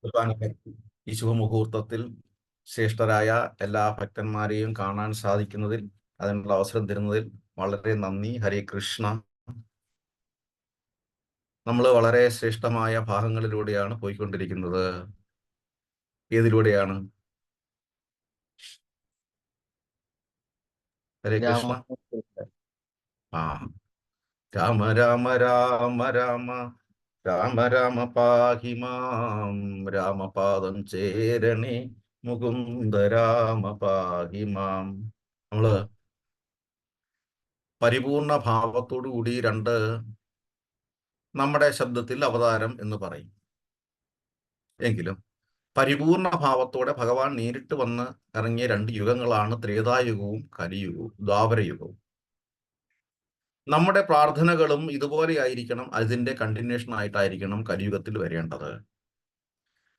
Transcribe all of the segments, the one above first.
കുർബാനയ്ക്ക് ഈ ശുഭമുഹൂർത്തത്തിൽ ശ്രേഷ്ഠരായ എല്ലാ ഭക്തന്മാരെയും കാണാൻ സാധിക്കുന്നതിൽ, അതിനുള്ള അവസരം തരുന്നതിൽ വളരെ നന്ദി. ഹരേ കൃഷ്ണ. നമ്മൾ വളരെ ശ്രേഷ്ഠമായ ഭാഗങ്ങളിലൂടെയാണ് പോയിക്കൊണ്ടിരിക്കുന്നത്. ഏതിലൂടെയാണ്? ഹരേ കൃഷ്ണ. ആ രാമ രാമ രാമ രാമ രാമ രാമ പാഹി മാം, രാമപാദം ചേരണേ മുകുന്ദ രാമ പാഹി മാം. നമ്മള് പരിപൂർണ ഭാവത്തോടു കൂടി നമ്മുടെ ശബ്ദത്തിൽ അവതാരം എന്ന് പറയും. എങ്കിലും പരിപൂർണ ഭാവത്തോടെ ഭഗവാൻ നേരിട്ട് വന്ന് ഇറങ്ങിയ രണ്ട് യുഗങ്ങളാണ് ത്രേതായുഗവും കലിയുഗവും ദ്വാപരയുഗവും. നമ്മുടെ പ്രാർത്ഥനകളും ഇതുപോലെ ആയിരിക്കണം, അതിന്റെ കണ്ടിന്യൂഷൻ ആയിട്ടായിരിക്കണം കലിയുഗത്തിൽ വരേണ്ടത്.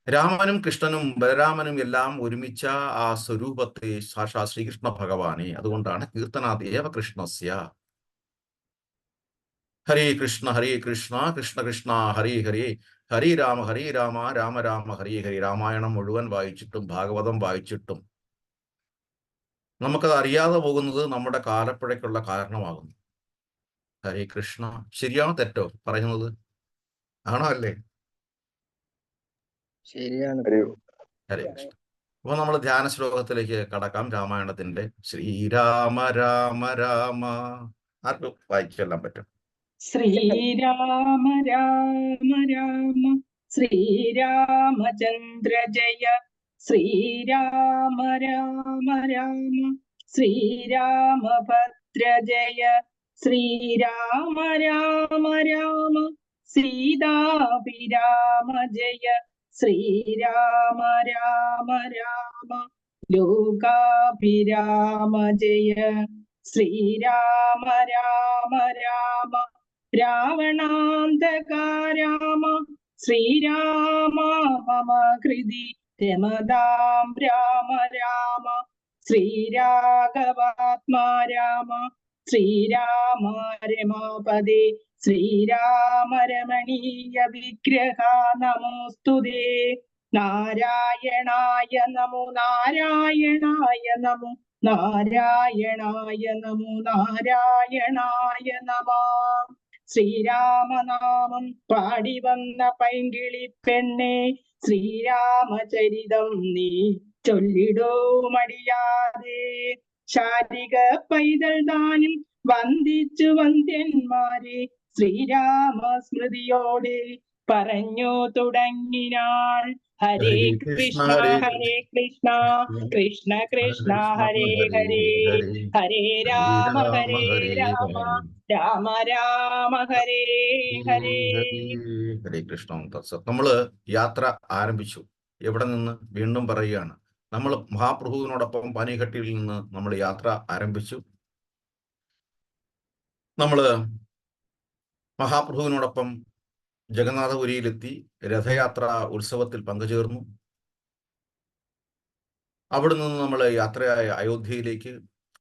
രാമനും കൃഷ്ണനും ബലരാമനും എല്ലാം ഒരുമിച്ച ആ സ്വരൂപത്തെ സാക്ഷാ ശ്രീകൃഷ്ണ ഭഗവാനെ, അതുകൊണ്ടാണ് കീർത്തനാദേവ കൃഷ്ണസ്യ. ഹരേ കൃഷ്ണ കൃഷ്ണ കൃഷ്ണ ഹരേ ഹരേ, ഹരേ രാമ രാമ രാമ ഹരേ ഹരേ. രാമായണം മുഴുവൻ വായിച്ചിട്ടും ഭാഗവതം വായിച്ചിട്ടും നമുക്കത് അറിയാതെ പോകുന്നത് നമ്മുടെ കാലപ്പഴയ്ക്കുള്ള കാരണമാകുന്നു. ഹരേ കൃഷ്ണ. ശരിയാണോ തെറ്റോ പറയുന്നത്? ആണോ അല്ലേ? ശരിയാണ്. ഹരേ കൃഷ്ണ. അപ്പൊ നമ്മൾ ധ്യാന ശ്ലോകത്തിലേക്ക് കടക്കാം. രാമായണത്തിന്റെ ശ്രീരാമ രാമ രാമ. ആർക്കും വായിച്ചെല്ലാൻ പറ്റും? ശ്രീരാമ രാമ രാമ ശ്രീരാമചന്ദ്ര ജയ, ശ്രീരാമ രാമ രാമ ശ്രീരാമഭദ്ര ജയ, ശ്രീരാമ രാമ രാമ സീതാഭിരാമ ജയ, ശ്രീരാമ രാമ രാമ ലോകാഭിരാമ ജയ, ശ്രീരാമ രാമ രാമ രാവണാന്തക രാമ, ശ്രീരാമ മമ ഹൃദി രമതാം രാമ രാമ, ശ്രീരാഘവാത്മാ രാമ, ശ്രീരാമ രമാപദേ, ശ്രീരാമ രമണീയ വിഗ്രഹ നമോസ്തുതേ. നാരായണായ നമോ നാരായണായ നമോ നാരായണായ നമോ നാരായണായ നമഃ. ശ്രീരാമനാമം പാടി വന്ന പൈങ്കിളി പെണ്ണെ, ശ്രീരാമചരിതം നീ ചൊല്ലിടോ മടിയാതെ. ശാരിക പൈതൽ ദാനം വന്ദിച്ചു വന്ദ്യന്മാരെ, ശ്രീരാമ സ്മൃതിയോടെ പറഞ്ഞു തുടങ്ങിനാൾ. ഹരേ കൃഷ്ണ കൃഷ്ണ കൃഷ്ണ ഹരേ ഹരേ, ഹരേ രാമ രാമ രാമ ഹരേ ഹരേ. ഹരേ കൃഷ്ണ. നമ്മള് യാത്ര ആരംഭിച്ചു. എവിടെ നിന്ന്? വീണ്ടും പറയുകയാണ്, നമ്മൾ മഹാപ്രഭുവിനോടൊപ്പം പാനിഘട്ടിയിൽ നിന്ന് നമ്മൾ യാത്ര ആരംഭിച്ചു. നമ്മള് മഹാപ്രഭുവിനോടൊപ്പം ജഗന്നാഥപുരിയിലെത്തി രഥയാത്ര ഉത്സവത്തിൽ പങ്കുചേർന്നു. അവിടെ നിന്ന് നമ്മൾ യാത്രയായ അയോധ്യയിലേക്ക്.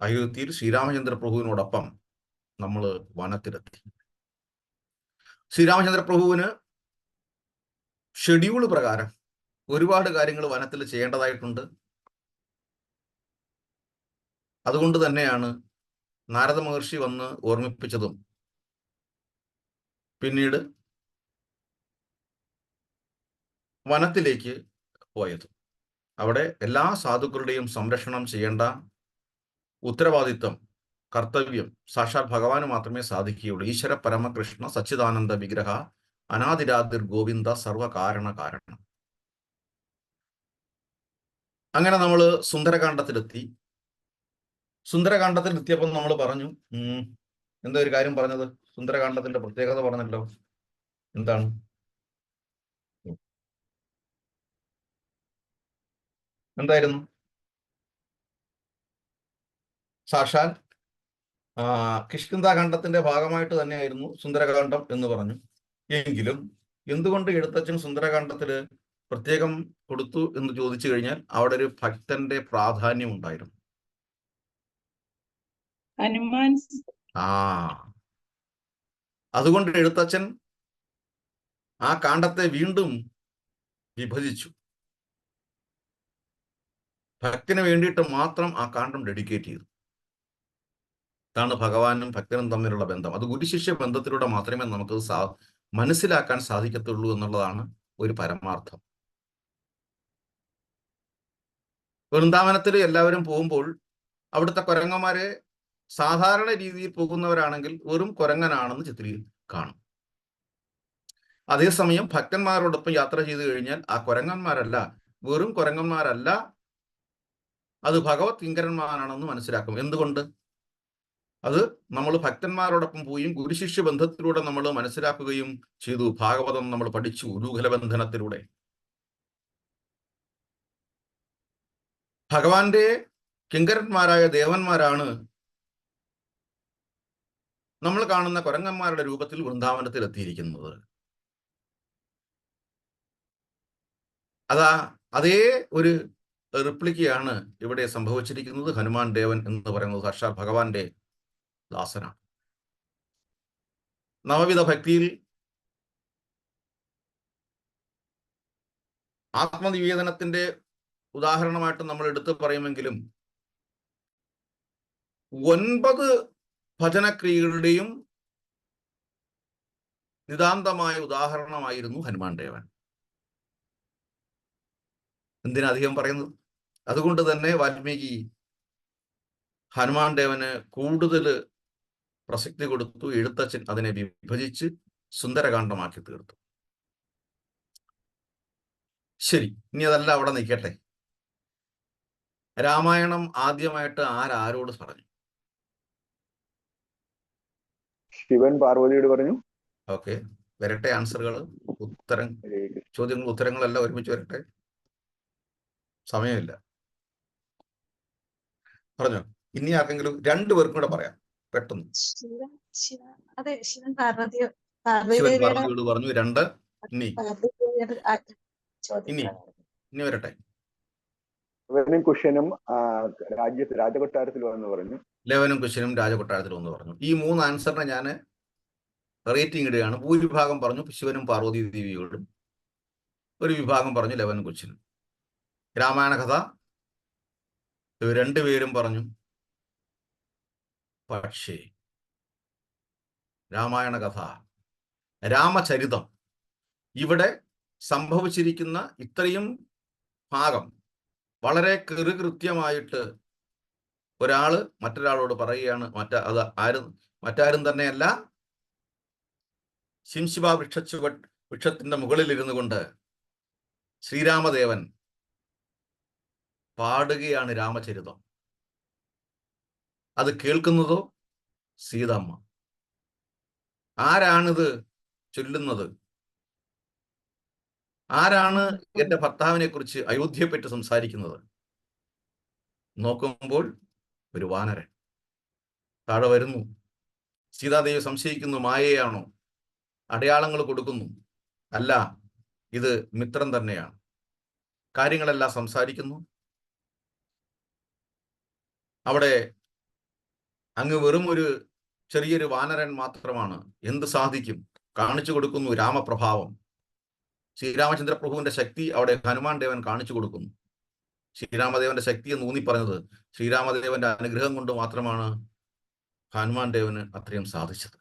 അയോധ്യയിൽ ശ്രീരാമചന്ദ്ര പ്രഭുവിനോടൊപ്പം നമ്മൾ വനത്തിലെത്തി. ശ്രീരാമചന്ദ്ര പ്രഭുവിന് ഷെഡ്യൂൾ പ്രകാരം ഒരുപാട് കാര്യങ്ങൾ വനത്തിൽ ചെയ്യേണ്ടതായിട്ടുണ്ട്. അതുകൊണ്ട് തന്നെയാണ് നാരദ മഹർഷി വന്ന് ഓർമ്മിപ്പിച്ചതും പിന്നീട് വനത്തിലേക്ക് പോയതും. അവിടെ എല്ലാ സാധുക്കളുടെയും സംരക്ഷണം ചെയ്യേണ്ട ഉത്തരവാദിത്വം, കർത്തവ്യം സാക്ഷാൽ ഭഗവാന് മാത്രമേ സാധിക്കുകയുള്ളൂ. ഈശ്വര പരമകൃഷ്ണ സച്ചിദാനന്ദ വിഗ്രഹ അനാദിരാതിർ ഗോവിന്ദ സർവകാരണ കാരണം. അങ്ങനെ നമ്മൾ സുന്ദരകാന്ഡത്തിലെത്തി. സുന്ദരകാന്ഡത്തിലെത്തിയപ്പോൾ നമ്മൾ പറഞ്ഞു, എന്താ ഒരു കാര്യം പറഞ്ഞത്? സുന്ദരകാന്ഡത്തിന്റെ പ്രത്യേകത പറഞ്ഞല്ലോ. എന്താണ്? എന്തായിരുന്നു? സാക്ഷാൽ കിഷ്കിന്ധാകാന്ഡത്തിന്റെ ഭാഗമായിട്ട് തന്നെയായിരുന്നു സുന്ദരകാന്ഡം എന്ന് പറഞ്ഞു. എങ്കിലും എന്തുകൊണ്ട് എഴുത്തച്ഛൻ സുന്ദരകാന്ഡത്തില് പ്രത്യേകം കൊടുത്തു എന്ന് ചോദിച്ചു കഴിഞ്ഞാൽ അവിടെ ഒരു ഭക്തന്റെ പ്രാധാന്യം ഉണ്ടായിരുന്നു. ഹനുമാൻ. അതുകൊണ്ട് എഴുത്തച്ഛൻ ആ കാണ്ഡത്തെ വീണ്ടും വിഭജിച്ചു. ഭക്തന് വേണ്ടിയിട്ട് മാത്രം ആ കാണ്ഡം ഡെഡിക്കേറ്റ് ചെയ്തു. ഇതാണ് ഭഗവാനും ഭക്തനും തമ്മിലുള്ള ബന്ധം. അത് ഗുരുശിഷ്യ ബന്ധത്തിലൂടെ മാത്രമേ നമുക്ക് മനസ്സിലാക്കാൻ സാധിക്കത്തുള്ളൂ എന്നുള്ളതാണ് ഒരു പരമാർത്ഥം. വൃന്ദാവനത്തിൽ എല്ലാവരും പോകുമ്പോൾ അവിടുത്തെ കുരങ്ങന്മാരെ സാധാരണ രീതിയിൽ പോകുന്നവരാണെങ്കിൽ വെറും കുരങ്ങനാണെന്ന് കാണും. അതേസമയം ഭക്തന്മാരോടൊപ്പം യാത്ര ചെയ്തു കഴിഞ്ഞാൽ ആ കുരങ്ങന്മാരല്ല, വെറും കുരങ്ങന്മാരല്ല, അത് ഭഗവത് കിങ്കരന്മാരാണെന്ന് മനസ്സിലാക്കും. എന്തുകൊണ്ട്? അത് നമ്മൾ ഭക്തന്മാരോടൊപ്പം പോയും ഗുരുശിഷ്യ ബന്ധത്തിലൂടെ നമ്മൾ മനസ്സിലാക്കുകയും ചെയ്തു. ഭാഗവതം നമ്മൾ പഠിച്ചു ഉലൂഖലബന്ധനത്തിലൂടെ. ഭഗവാന്റെ കിങ്കരന്മാരായ ദേവന്മാരാണ് നമ്മൾ കാണുന്ന കുരങ്ങന്മാരുടെ രൂപത്തിൽ വൃന്ദാവനത്തിൽ എത്തിയിരിക്കുന്നത്. അതേ ഒരു റിപ്ലിക്കയാണ് ഇവിടെ സംഭവിച്ചിരിക്കുന്നത്. ഹനുമാൻ ദേവൻ എന്ന് പറയുന്നത് സാക്ഷാൽ ഭഗവാന്റെ ദാസനാണ്. നവവിധ ഭക്തിയിൽ ആത്മനിവേദനത്തിന്റെ ഉദാഹരണമായിട്ട് നമ്മൾ എടുത്തു പറയുമെങ്കിലും 9 ഭജനക്രിയകളുടെയും നിതാന്തമായ ഉദാഹരണമായിരുന്നു ഹനുമാൻ ദേവൻ. എന്തിനധികം പറയുന്നത്? അതുകൊണ്ട് തന്നെ വാൽമീകി ഹനുമാൻ ദേവന് കൂടുതൽ പ്രസക്തി കൊടുത്തു. എഴുത്തച്ഛൻ അതിനെ വിഭജിച്ച് സുന്ദരകാന്ഡമാക്കി തീർത്തു. ശരി, ഇനി അതല്ല അവിടെ നിൽക്കട്ടെ. രാമായണം ആദ്യമായിട്ട് ആരോട് പറഞ്ഞു? ശിവൻ പാർവതിയോട് പറഞ്ഞു. ഓക്കെ, വരട്ടെ ആൻസറുകൾ, ഉത്തരങ്ങളെല്ലാം ഒരുമിച്ച് വരട്ടെ. സമയമില്ല, പറഞ്ഞോ. ഇനി ആർക്കെങ്കിലും 2 പേർക്കും കൂടെ പറയാം പെട്ടെന്ന്. ശിവൻ പാർവതിയോട് പറഞ്ഞു 2. ഇനി വരട്ടെ. ലവനും കുശനും രാജകൊട്ടാരത്തിൽ വന്നു പറഞ്ഞു. ലവനും കുശനും രാജകൊട്ടാരത്തിൽ വന്നു പറഞ്ഞു. ഈ 3 ആൻസറിനെ ഞാൻ റേറ്റിംഗ് ഇടുകയാണ്. ഭൂരിഭാഗം പറഞ്ഞു ശിവനും പാർവതി ദേവിയോടും, ഒരു വിഭാഗം പറഞ്ഞു ലവനും കുശനും. രാമായണ കഥ 2 പേരും പറഞ്ഞു. പക്ഷേ രാമായണ കഥ, രാമചരിതം, ഇവിടെ സംഭവിച്ചിരിക്കുന്ന ഇത്രയും ഭാഗം വളരെ കൃത്യമായിട്ട് ഒരാള് മറ്റൊരാളോട് പറയുകയാണ്. മറ്റാരും തന്നെയല്ല, ശിംശിബ വൃക്ഷത്തിന്റെ മുകളിൽ ഇരുന്നു കൊണ്ട് ശ്രീരാമദേവൻ പാടുകയാണ് രാമചരിതം. അത് കേൾക്കുന്നതോ സീതമ്മ. ആരാണിത് ചൊല്ലുന്നത്? ആരാണ് എന്റെ ഭർത്താവിനെ കുറിച്ച് അയോധ്യയെപ്പറ്റി സംസാരിക്കുന്നത്? നോക്കുമ്പോൾ ഒരു വാനരൻ താഴെ വരുന്നു. സീതാദേവി സംശയിക്കുന്നു, മായയാണോ? അടയാളങ്ങൾ കൊടുക്കുന്നു. അല്ല, ഇത് മിത്രം തന്നെയാണ്. കാര്യങ്ങളെല്ലാം സംസാരിക്കുന്നു. അവിടെ അങ്ങ് വെറും ഒരു ചെറിയൊരു വാനരൻ മാത്രമാണ്, എന്ത് സാധിക്കും? കാണിച്ചു കൊടുക്കുന്നു രാമപ്രഭാവം. ശ്രീരാമചന്ദ്ര പ്രഭുവിന്റെ ശക്തി അവിടെ ഹനുമാൻ ദേവൻ കാണിച്ചു കൊടുക്കുന്നു. ശ്രീരാമദേവന്റെ ശക്തി എന്ന് ഊന്നി പറഞ്ഞത് ശ്രീരാമദേവന്റെ അനുഗ്രഹം കൊണ്ട് മാത്രമാണ് ഹനുമാൻ ദേവന് അത്രയും സാധിച്ചത്.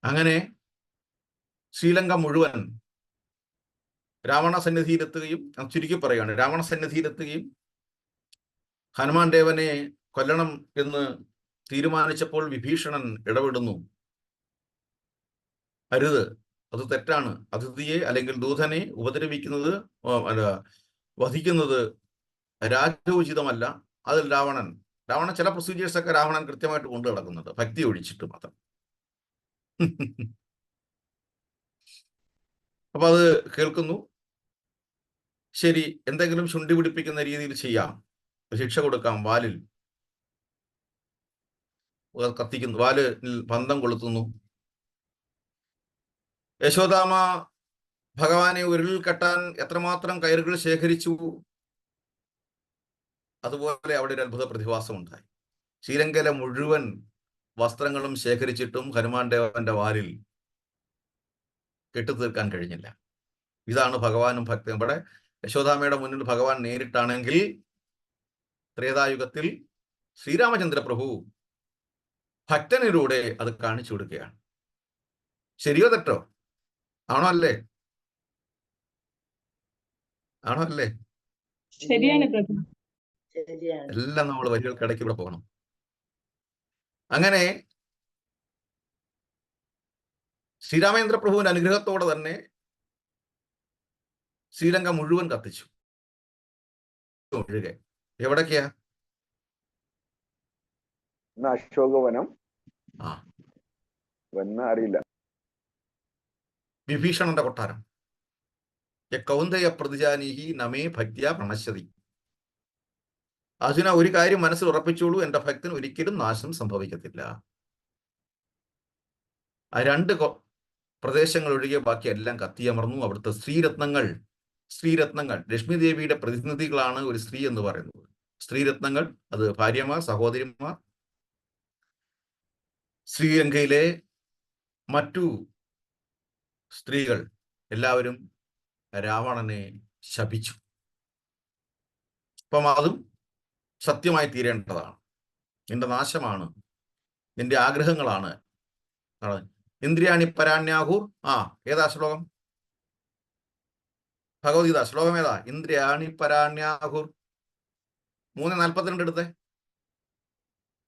അങ്ങനെ ശ്രീലങ്ക മുഴുവൻ രാവണ സന്നിധിയിലെത്തുകയും, ചുരുക്കി പറയുകയാണ്, രാവണ സന്നിധിയിലെത്തുകയും ഹനുമാൻ ദേവനെ കൊല്ലണം എന്ന് തീരുമാനിച്ചപ്പോൾ വിഭീഷണൻ ഇടപെടുന്നു. അരുത്, അത് തെറ്റാണ്. അതിഥിയെ അല്ലെങ്കിൽ ദൂതനെ ഉപദ്രവിക്കുന്നത്, വധിക്കുന്നത് രാജോചിതമല്ല. അതിൽ രാവണൻ ചില പ്രൊസീജിയേഴ്സ് ഒക്കെ രാവണൻ കൃത്യമായിട്ട് കൊണ്ടു നടക്കുന്നുണ്ട്, ഭക്തി ഒഴിച്ചിട്ട് മാത്രം. അപ്പൊ അത് കേൾക്കുന്നു. ശരി, എന്തെങ്കിലും ശുണ്ഠി പിടിപ്പിക്കുന്ന രീതിയിൽ ചെയ്യാം, ശിക്ഷ കൊടുക്കാം. വാലിൽ കത്തിക്കുന്നു, വാലിൽ പന്തം കൊളുത്തുന്നു. യശോദാമ ഭഗവാനെ ഉരുളിൽ കെട്ടാൻ എത്രമാത്രം കയറുകൾ ശേഖരിച്ചു, അതുപോലെ അവിടെ ഒരു അത്ഭുത പ്രതിഭാസം ഉണ്ടായി. ശ്രീലങ്കയിലെ മുഴുവൻ വസ്ത്രങ്ങളും ശേഖരിച്ചിട്ടും ഹനുമാൻ ദേവന്റെ വാലിൽ കെട്ടു തീർക്കാൻ കഴിഞ്ഞില്ല. ഇതാണ് ഭഗവാനും ഭക്തനും. ഇവിടെ യശോദാമ്മയുടെ മുന്നിൽ ഭഗവാൻ നേരിട്ടാണെങ്കിൽ ത്രേതായുഗത്തിൽ ശ്രീരാമചന്ദ്ര പ്രഭു ഭക്തനിലൂടെ അത് കാണിച്ചു കൊടുക്കുകയാണ്. ശരിയോ തെറ്റോ? ആണോ അല്ലേ? ആണോ അല്ലേ? ശരിയാണ് പ്രഭു. എല്ലാം നമ്മൾ വരികൾക്കിടയ്ക്ക് ഇവിടെ പോകണം. അങ്ങനെ ശ്രീരാമചന്ദ്ര പ്രഭുവിന്റെ അനുഗ്രഹത്തോടെ തന്നെ ശ്രീലങ്ക മുഴുവൻ കത്തിച്ചു. ഒഴികെ എവിടൊക്കെയാ? അശോകവനം ആ വന്ന അറിയില്ല. വിഭീഷണന്റെ കൊട്ടാരം. കൗന്ദയ പ്രതിജാനീഹി നമേ ഭക്ത്യാ പ്രണശ്യതി. അർജുന, ഒരു കാര്യം മനസ്സിൽ ഉറപ്പിച്ചോളൂ, എന്റെ ഭക്തന് ഒരിക്കലും നാശം സംഭവിക്കത്തില്ല. ആ രണ്ട് പ്രദേശങ്ങൾ ഒഴികെ ബാക്കി എല്ലാം കത്തിയമർന്നു. അവിടുത്തെ സ്ത്രീരത്നങ്ങൾ ലക്ഷ്മി ദേവിയുടെ പ്രതിനിധികളാണ് ഒരു സ്ത്രീ എന്ന് പറയുന്നത്. സ്ത്രീരത്നങ്ങൾ, അത് ഭാര്യമാർ, സഹോദരിമാർ, ശ്രീലങ്കയിലെ മറ്റു സ്ത്രീകൾ എല്ലാവരും രാവണനെ ശപിച്ചു. അപ്പം അതും സത്യമായി തീരേണ്ടതാണ്. നിന്റെ നാശമാണ്, നിന്റെ ആഗ്രഹങ്ങളാണ്. ഇന്ദ്രിയാണി പരാണ്യാഹൂർ. ഏതാ ശ്ലോകം? ഭഗവത്ഗീത ശ്ലോകം ഏതാ? ഇന്ദ്രിയാണി പരാണ്യാഹൂർ. 3:42 എടുത്തേ.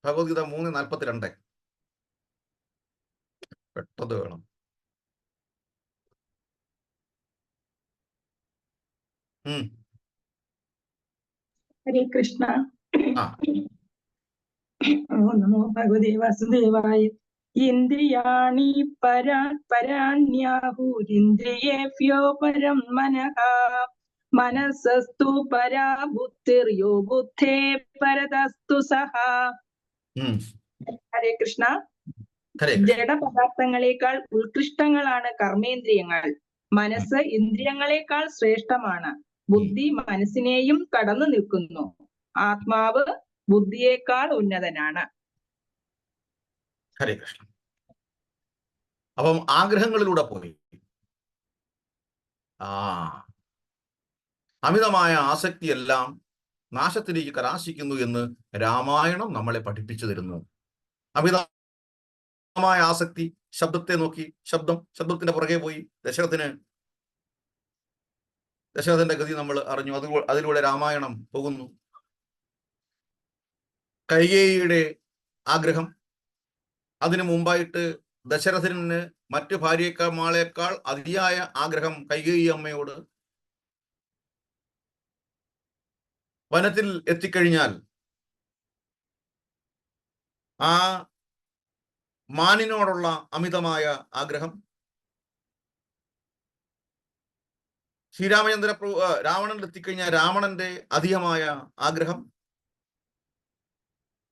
ഭഗവത്ഗീത 3:42. പെട്ടത് വേണം. ഹരേ കൃഷ്ണ. ആ ഓ നമോ ഭഗവതേ വാസുദേവായ. ഇന്ദ്രിയാണി പരാണ്യാഹുരിന്ദ്രിയേഭ്യോ പരം മനഃ മനസ്സസ്തു പരാ ബുദ്ധിർയോ ബുദ്ധേ പരതസ്തു സഹ. ഹരേ കൃഷ്ണ. ജഡപദാർത്ഥങ്ങളെക്കാൾ ഉത്കൃഷ്ടങ്ങളാണ് കർമ്മേന്ദ്രിയങ്ങൾ. മനസ്സ് ഇന്ദ്രിയങ്ങളെക്കാൾ ശ്രേഷ്ഠമാണ്. ബുദ്ധി മനസ്സിനെയും കടന്നു നിൽക്കുന്നു. ആത്മാവ് ബുദ്ധിയേക്കാൾ ഉന്നതനാണ്. ഹരേ കൃഷ്ണ. അപ്പം ആഗ്രഹങ്ങളിലൂടെ പോയി അമിതമായ ആസക്തിയെല്ലാം നാശത്തിലേക്ക് കലാശിക്കുന്നു എന്ന് രാമായണം നമ്മളെ പഠിപ്പിച്ചു തരുന്നു. അമിതമായ ആസക്തി, ശബ്ദത്തെ നോക്കി ശബ്ദത്തിന്റെ പുറകെ പോയി ദശരഥന്റെ ഗതി നമ്മൾ അറിഞ്ഞു. അതിലൂടെ രാമായണം പോകുന്നു. കൈകേയിയുടെ ആഗ്രഹം, അതിനു മുമ്പായിട്ട് ദശരഥന് മറ്റു ഭാര്യമാളേക്കാൾ അതിയായ ആഗ്രഹം കൈകേയി അമ്മയോട്. വനത്തിൽ എത്തിക്കഴിഞ്ഞാൽ ആ മാനിനോടുള്ള അമിതമായ ആഗ്രഹം. ശ്രീരാമചന്ദ്ര രാവണനിൽ എത്തിക്കഴിഞ്ഞാൽ രാവണന്റെ അധികമായ ആഗ്രഹം,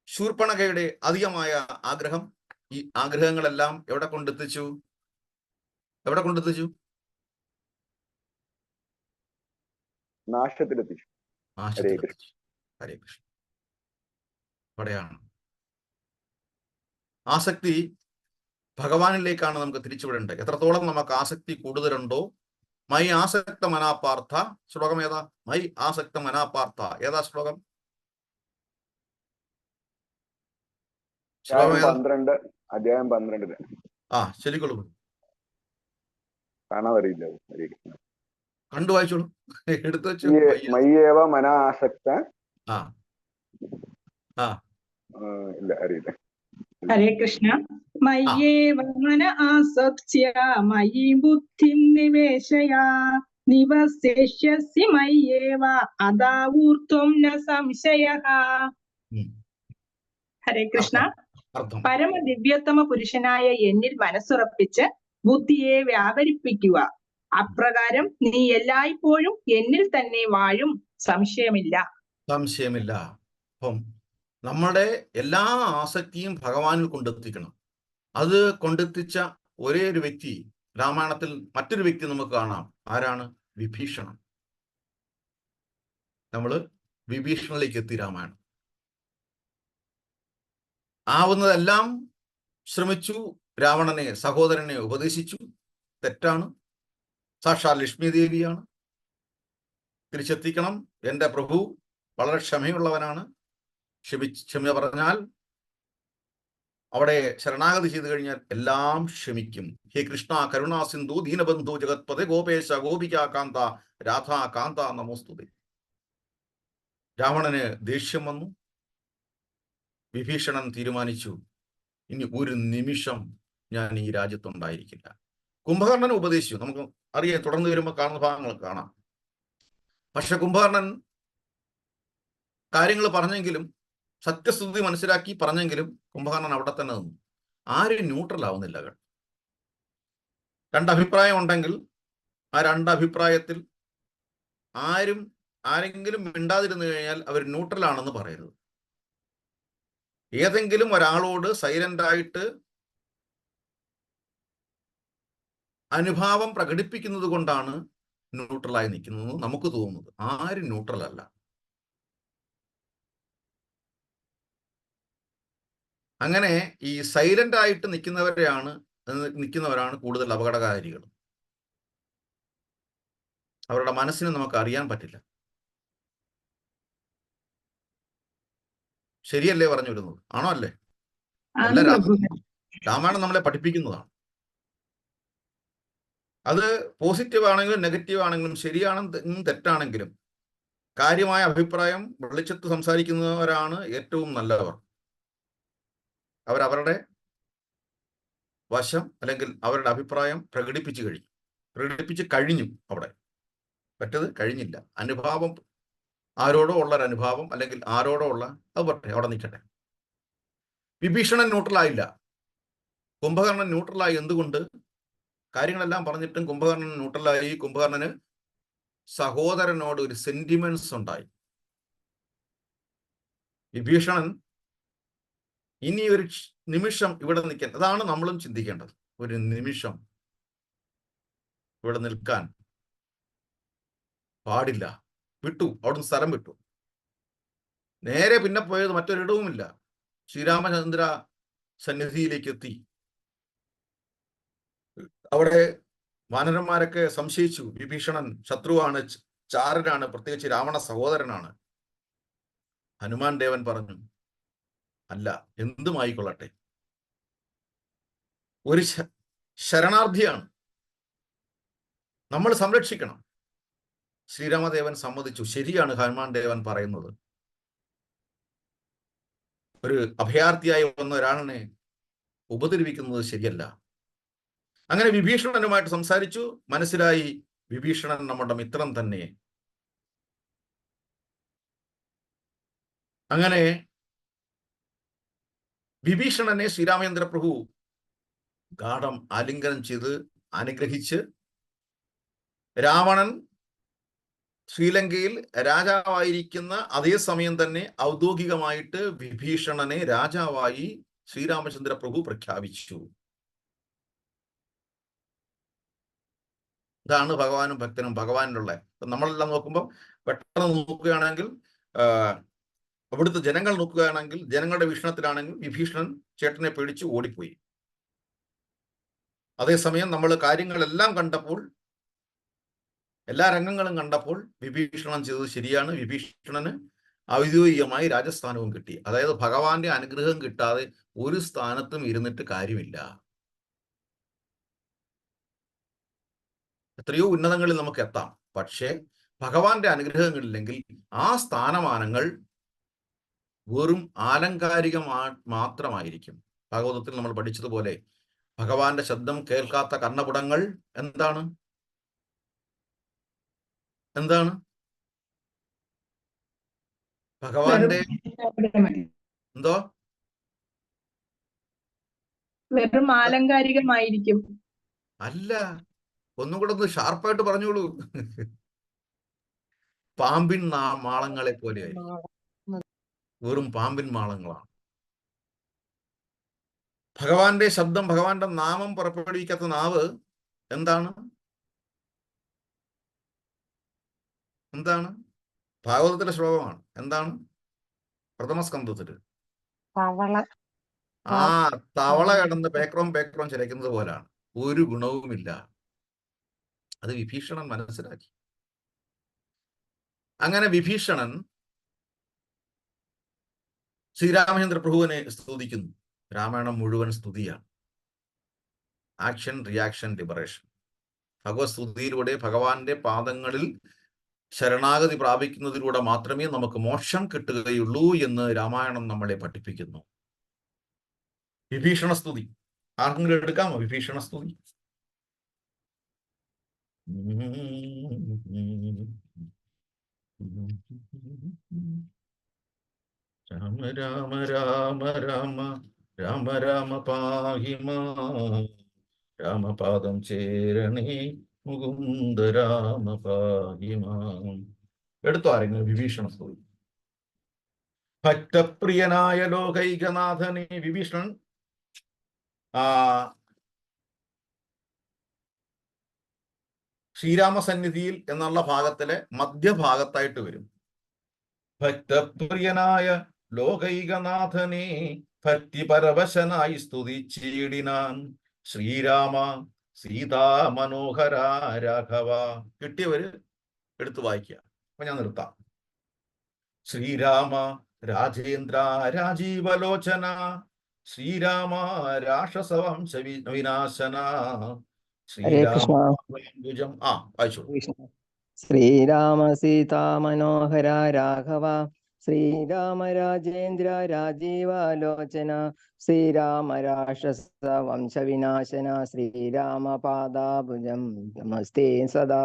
ശൂർപ്പണഖയുടെ അധികമായ ആഗ്രഹം. ഈ ആഗ്രഹങ്ങളെല്ലാം എവിടെ കൊണ്ടെത്തിച്ചു? നാശത്തിലെത്തിച്ചു. ഹരേ കൃഷ്ണ. അവിടെയാണ് ആസക്തി ഭഗവാനിലേക്കാണ് നമുക്ക് തിരിച്ചുവിടേണ്ടത്. എത്രത്തോളം നമുക്ക് ആസക്തി കൂടുതലുണ്ടോ, മൈ ആസക്ത മനാപാർത്ഥ. ശ്ലോകം ഏതാ? മൈ ആസക്ത മനാപാർത്ഥ. ഏതാ ശ്ലോകം? അധ്യായം 12. ശരിക്കൊള്ളു. കാണാതറിയില്ല. കണ്ടു വായിച്ചോളൂ, എടുത്തു വെച്ചു. മയ്യേവ മനാസക്ത. ഇല്ല, അറിയില്ല. ഹരേ കൃഷ്ണ. മയ്യേവ മന ആസക്ത്യ മയി ബുദ്ധിം നിവേശയ നിവസിഷ്യസി മയ്യേവ അദാ ഊർധ്വം ന സംശയഃ. ഹരേ കൃഷ്ണ. പരമദിവ്യോത്തമ പുരുഷനായ എന്നിൽ മനസ്സുറപ്പിച്ച് ബുദ്ധിയെ വ്യാപരിപ്പിക്കുക. അപ്രകാരം നീ എല്ലായ്പ്പോഴും എന്നിൽ തന്നെ വാഴും, സംശയമില്ല. അപ്പം നമ്മുടെ എല്ലാ ആസക്തിയും ഭഗവാനിൽ കൊണ്ടെത്തിക്കണം. അത് കൊണ്ടെത്തിച്ച ഒരേ ഒരു വ്യക്തി രാമായണത്തിൽ, മറ്റൊരു വ്യക്തി നമുക്ക് കാണാം. ആരാണ്? വിഭീഷണൻ. നമ്മള് വിഭീഷണനിലേക്ക് എത്തി. രാമായണം ആവുന്നതെല്ലാം ശ്രമിച്ചു, രാവണനെ, സഹോദരനെ ഉപദേശിച്ചു. തെറ്റാണ്. സാക്ഷാൽ ലക്ഷ്മി ദേവിയാണ്. തിരിച്ചെത്തിക്കണം. എൻ്റെ പ്രഭു വളരെ ക്ഷമയുള്ളവനാണ്. ക്ഷമ പറഞ്ഞാൽ അവിടെ ശരണാഗതി ചെയ്തു കഴിഞ്ഞാൽ എല്ലാം ക്ഷമിക്കും. ഹേ കൃഷ്ണ കരുണാ സിന്ധു ദീനബന്ധു ജഗത്പദേ ഗോപേശ ഗോപികാ കാന്ത രാധാ കാന്ത നമോസ്തുതേ. രാവണന് ദേഷ്യം വന്നു. വിഭീഷണൻ തീരുമാനിച്ചു, ഇനി ഒരു നിമിഷം ഞാൻ ഈ രാജ്യത്തുണ്ടായിരിക്കില്ല. കുംഭകർണൻ ഉപദേശിച്ചു. നമുക്ക് അറിയാം, തുടർന്ന് വരുമ്പോൾ കാണുന്ന ഭാഗങ്ങൾ കാണാം. പക്ഷെ കുംഭകർണൻ കാര്യങ്ങൾ പറഞ്ഞെങ്കിലും, സത്യസ്ഥിതി മനസ്സിലാക്കി പറഞ്ഞെങ്കിലും കുംഭകർണൻ അവിടെ തന്നെ നിന്നു. ആരും ന്യൂട്രൽ ആവുന്നില്ല. രണ്ടഭിപ്രായം ഉണ്ടെങ്കിൽ ആ രണ്ടഭിപ്രായത്തിൽ ആരെങ്കിലും മിണ്ടാതിരുന്നു കഴിഞ്ഞാൽ അവർ ന്യൂട്രൽ ആണെന്ന് പറയരുത്. ഏതെങ്കിലും ഒരാളോട് സൈലന്റായിട്ട് അനുഭാവം പ്രകടിപ്പിക്കുന്നത് കൊണ്ടാണ് ന്യൂട്രലായി നിൽക്കുന്നത് നമുക്ക് തോന്നുന്നത്. ആരും ന്യൂട്രൽ അല്ല. അങ്ങനെ ഈ സൈലന്റ് ആയിട്ട് നിൽക്കുന്നവരാണ് കൂടുതൽ അപകടകാരികൾ. അവരുടെ മനസ്സിനെ നമുക്ക് അറിയാൻ പറ്റില്ല. ശരിയല്ലേ പറഞ്ഞു വരുന്നത്? ആണോ അല്ലേ? അല്ല, രാമായണം നമ്മളെ പഠിപ്പിക്കുന്നതാണ്. അത് പോസിറ്റീവ് ആണെങ്കിലും നെഗറ്റീവ് ആണെങ്കിലും ശരിയാണെന്നും തെറ്റാണെങ്കിലും കാര്യമായ അഭിപ്രായം വെളിച്ചത്ത് സംസാരിക്കുന്നവരാണ് ഏറ്റവും നല്ലവർ. അവരവരുടെ വശം അല്ലെങ്കിൽ അവരുടെ അഭിപ്രായം പ്രകടിപ്പിച്ച് കഴിഞ്ഞു. അവിടെ മറ്റത് കഴിഞ്ഞില്ല. അനുഭാവം, ആരോടോ ഉള്ള ഒരു അനുഭാവം അല്ലെങ്കിൽ ആരോടോ ഉള്ള അത് പറ്റേ അവിടെ നിൽക്കട്ടെ. വിഭീഷണൻ ന്യൂട്രലായില്ല, കുംഭകർണൻ ന്യൂട്രലായി. എന്തുകൊണ്ട്? കാര്യങ്ങളെല്ലാം പറഞ്ഞിട്ടും കുംഭകർണൻ ന്യൂട്രലായി. കുംഭകർണന് സഹോദരനോട് ഒരു സെന്റിമെന്റ്സ് ഉണ്ടായി. വിഭീഷണൻ ഇനി ഒരു നിമിഷം ഇവിടെ നിൽക്കാൻ, അതാണ് നമ്മളും ചിന്തിക്കേണ്ടത്. ഒരു നിമിഷം ഇവിടെ നിൽക്കാൻ പാടില്ല. വിട്ടു, അവിടുന്ന് സ്ഥലം വിട്ടു. നേരെ പിന്നെ പോയത് മറ്റൊരിടവുമില്ല, ശ്രീരാമചന്ദ്ര സന്നിധിയിലേക്ക് എത്തി. അവിടെ വാനരന്മാരൊക്കെ സംശയിച്ചു, വിഭീഷണൻ ശത്രുവാണ്, ചാരനാണ്, പ്രത്യേകിച്ച് രാവണ സഹോദരനാണ്. ഹനുമാൻ ദേവൻ പറഞ്ഞു, അല്ല, എന്തുമായിക്കൊള്ളട്ടെ, ഒരു ശരണാർത്ഥിയാണ്, നമ്മൾ സംരക്ഷിക്കണം. ശ്രീരാമദേവൻ സമ്മതിച്ചു. ശരിയാണ് ഹനുമാൻ ദേവൻ പറയുന്നത്. ഒരു അഭയാർത്ഥിയായി വന്ന ഒരാളിനെ ഉപദ്രവിക്കുന്നത് ശരിയല്ല. അങ്ങനെ വിഭീഷണനുമായിട്ട് സംസാരിച്ചു. മനസ്സിലായി, വിഭീഷണൻ നമ്മുടെ മിത്രം തന്നെ. അങ്ങനെ വിഭീഷണനെ ശ്രീരാമചന്ദ്ര പ്രഭു ഗാഠം ആലിംഗനം ചെയ്ത് അനുഗ്രഹിച്ച്, രാവണൻ ശ്രീലങ്കയിൽ രാജാവായിരിക്കുന്ന അതേ സമയം തന്നെ ഔദ്യോഗികമായിട്ട് വിഭീഷണനെ രാജാവായി ശ്രീരാമചന്ദ്ര പ്രഭു പ്രഖ്യാപിച്ചു. ഇതാണ് ഭഗവാനും ഭക്തനും ഭഗവാനിലുള്ള. നമ്മളെല്ലാം നോക്കുമ്പോൾ പെട്ടെന്ന് നോക്കുകയാണെങ്കിൽ, അവിടുത്തെ ജനങ്ങൾ നോക്കുകയാണെങ്കിൽ, ജനങ്ങളുടെ വീക്ഷണത്തിലാണെങ്കിൽ വിഭീഷണൻ ചേട്ടനെ പേടിച്ച് ഓടിപ്പോയി. അതേസമയം നമ്മൾ കാര്യങ്ങളെല്ലാം കണ്ടപ്പോൾ, എല്ലാ രംഗങ്ങളും കണ്ടപ്പോൾ വിഭീഷണൻ ചെയ്തത് ശരിയാണ്. വിഭീഷണന് ഔദ്യോഗികമായി രാജസ്ഥാനവും കിട്ടി. അതായത് ഭഗവാന്റെ അനുഗ്രഹം കിട്ടാതെ ഒരു സ്ഥാനത്തും ഇരുന്നിട്ട് കാര്യമില്ല. എത്രയോ ഉന്നതങ്ങളിൽ നമുക്ക് എത്താം, പക്ഷേ ഭഗവാന്റെ അനുഗ്രഹങ്ങളില്ലെങ്കിൽ ആ സ്ഥാനമാനങ്ങൾ വെറും മാത്രമായിരിക്കും. ഭാഗവതത്തിൽ നമ്മൾ പഠിച്ചതുപോലെ ഭഗവാന്റെ ശബ്ദം കേൾക്കാത്ത കർണപുടങ്ങൾ എന്താണ്? ഭഗവാന്റെ എന്തോ വെറും ആലങ്കാരികമായിരിക്കും. അല്ല, ഒന്നും കൂടെ ഒന്ന് ഷാർപ്പായിട്ട് പറഞ്ഞോളൂ. പാമ്പിൻ മാളങ്ങളെ പോലെയായിരിക്കും. വെറും പാമ്പിൻ മാളങ്ങളാണ്. ഭഗവാന്റെ ശബ്ദം, ഭഗവാന്റെ നാമം പുറപ്പെടുവിക്കാത്ത നാവ് എന്താണ്? ഭാഗവതത്തിലെ ശ്ലോകമാണ്. എന്താണ്? പ്രഥമ സ്കന്ധത്തില് തവള കിടന്ന് പേക്രോം ചിലയ്ക്കുന്നത് പോലാണ്. ഒരു ഗുണവുമില്ല. അത് വിഭീഷണൻ മനസ്സിലാക്കി. അങ്ങനെ വിഭീഷണൻ ശ്രീരാമചന്ദ്ര പ്രഭുവിനെ സ്തുതിക്കുന്നു. രാമായണം മുഴുവൻ സ്തുതിയാണ്. Action, reaction, liberation. ഭഗവത് സ്തുതിയിലൂടെ ഭഗവാന്റെ പാദങ്ങളിൽ ശരണാഗതി പ്രാപിക്കുന്നതിലൂടെ മാത്രമേ നമുക്ക് മോക്ഷം കിട്ടുകയുള്ളൂ എന്ന് രാമായണം നമ്മളെ പഠിപ്പിക്കുന്നു. വിഭീഷണ സ്തുതി ആർക്കെങ്കിലും എടുക്കാമോ? വിഭീഷണ സ്തുതി. രാമ രാമ രാമ രാമ രാമ രാമ പാഹി മാം, രാമപാദം ചേരണേ മുകുന്ദ രാമ പാഹി മാം. എടുത്തു ആരെങ്കിലും വിഭീഷണ സ്തുതി. ഭക്തപ്രിയനായ ലോകൈകനാഥനെ വിഭീഷണൻ ശ്രീരാമസന്നിധിയിൽ എന്നുള്ള ഭാഗത്തിലെ മധ്യഭാഗത്തായിട്ട് വരും. ഭക്തപ്രിയനായ ലോകൈകനാഥനെ ഭക്തിപരവശനായി സ്തുതിച്ചിടിനാൻ ശ്രീരാമ സീതാ മനോഹര രാഘവ. കിട്ടിയവര് എടുത്തു വായിക്കുക. അപ്പൊ ഞാൻ നിർത്താം. ശ്രീരാമ രാജേന്ദ്ര രാജീവലോചന ശ്രീരാമ രാക്ഷസവംശ വിനാശന ശ്രീരാമ വായിച്ചോളൂ. ശ്രീരാമ സീതാ മനോഹര രാഘവ ശ്രീരാമ രാജേന്ദ്ര രാജീവലോചന ശ്രീരാമ രാക്ഷസ വംശവിനാശന ശ്രീരാമ പാദാഭുജം നമസ്തേ സദാ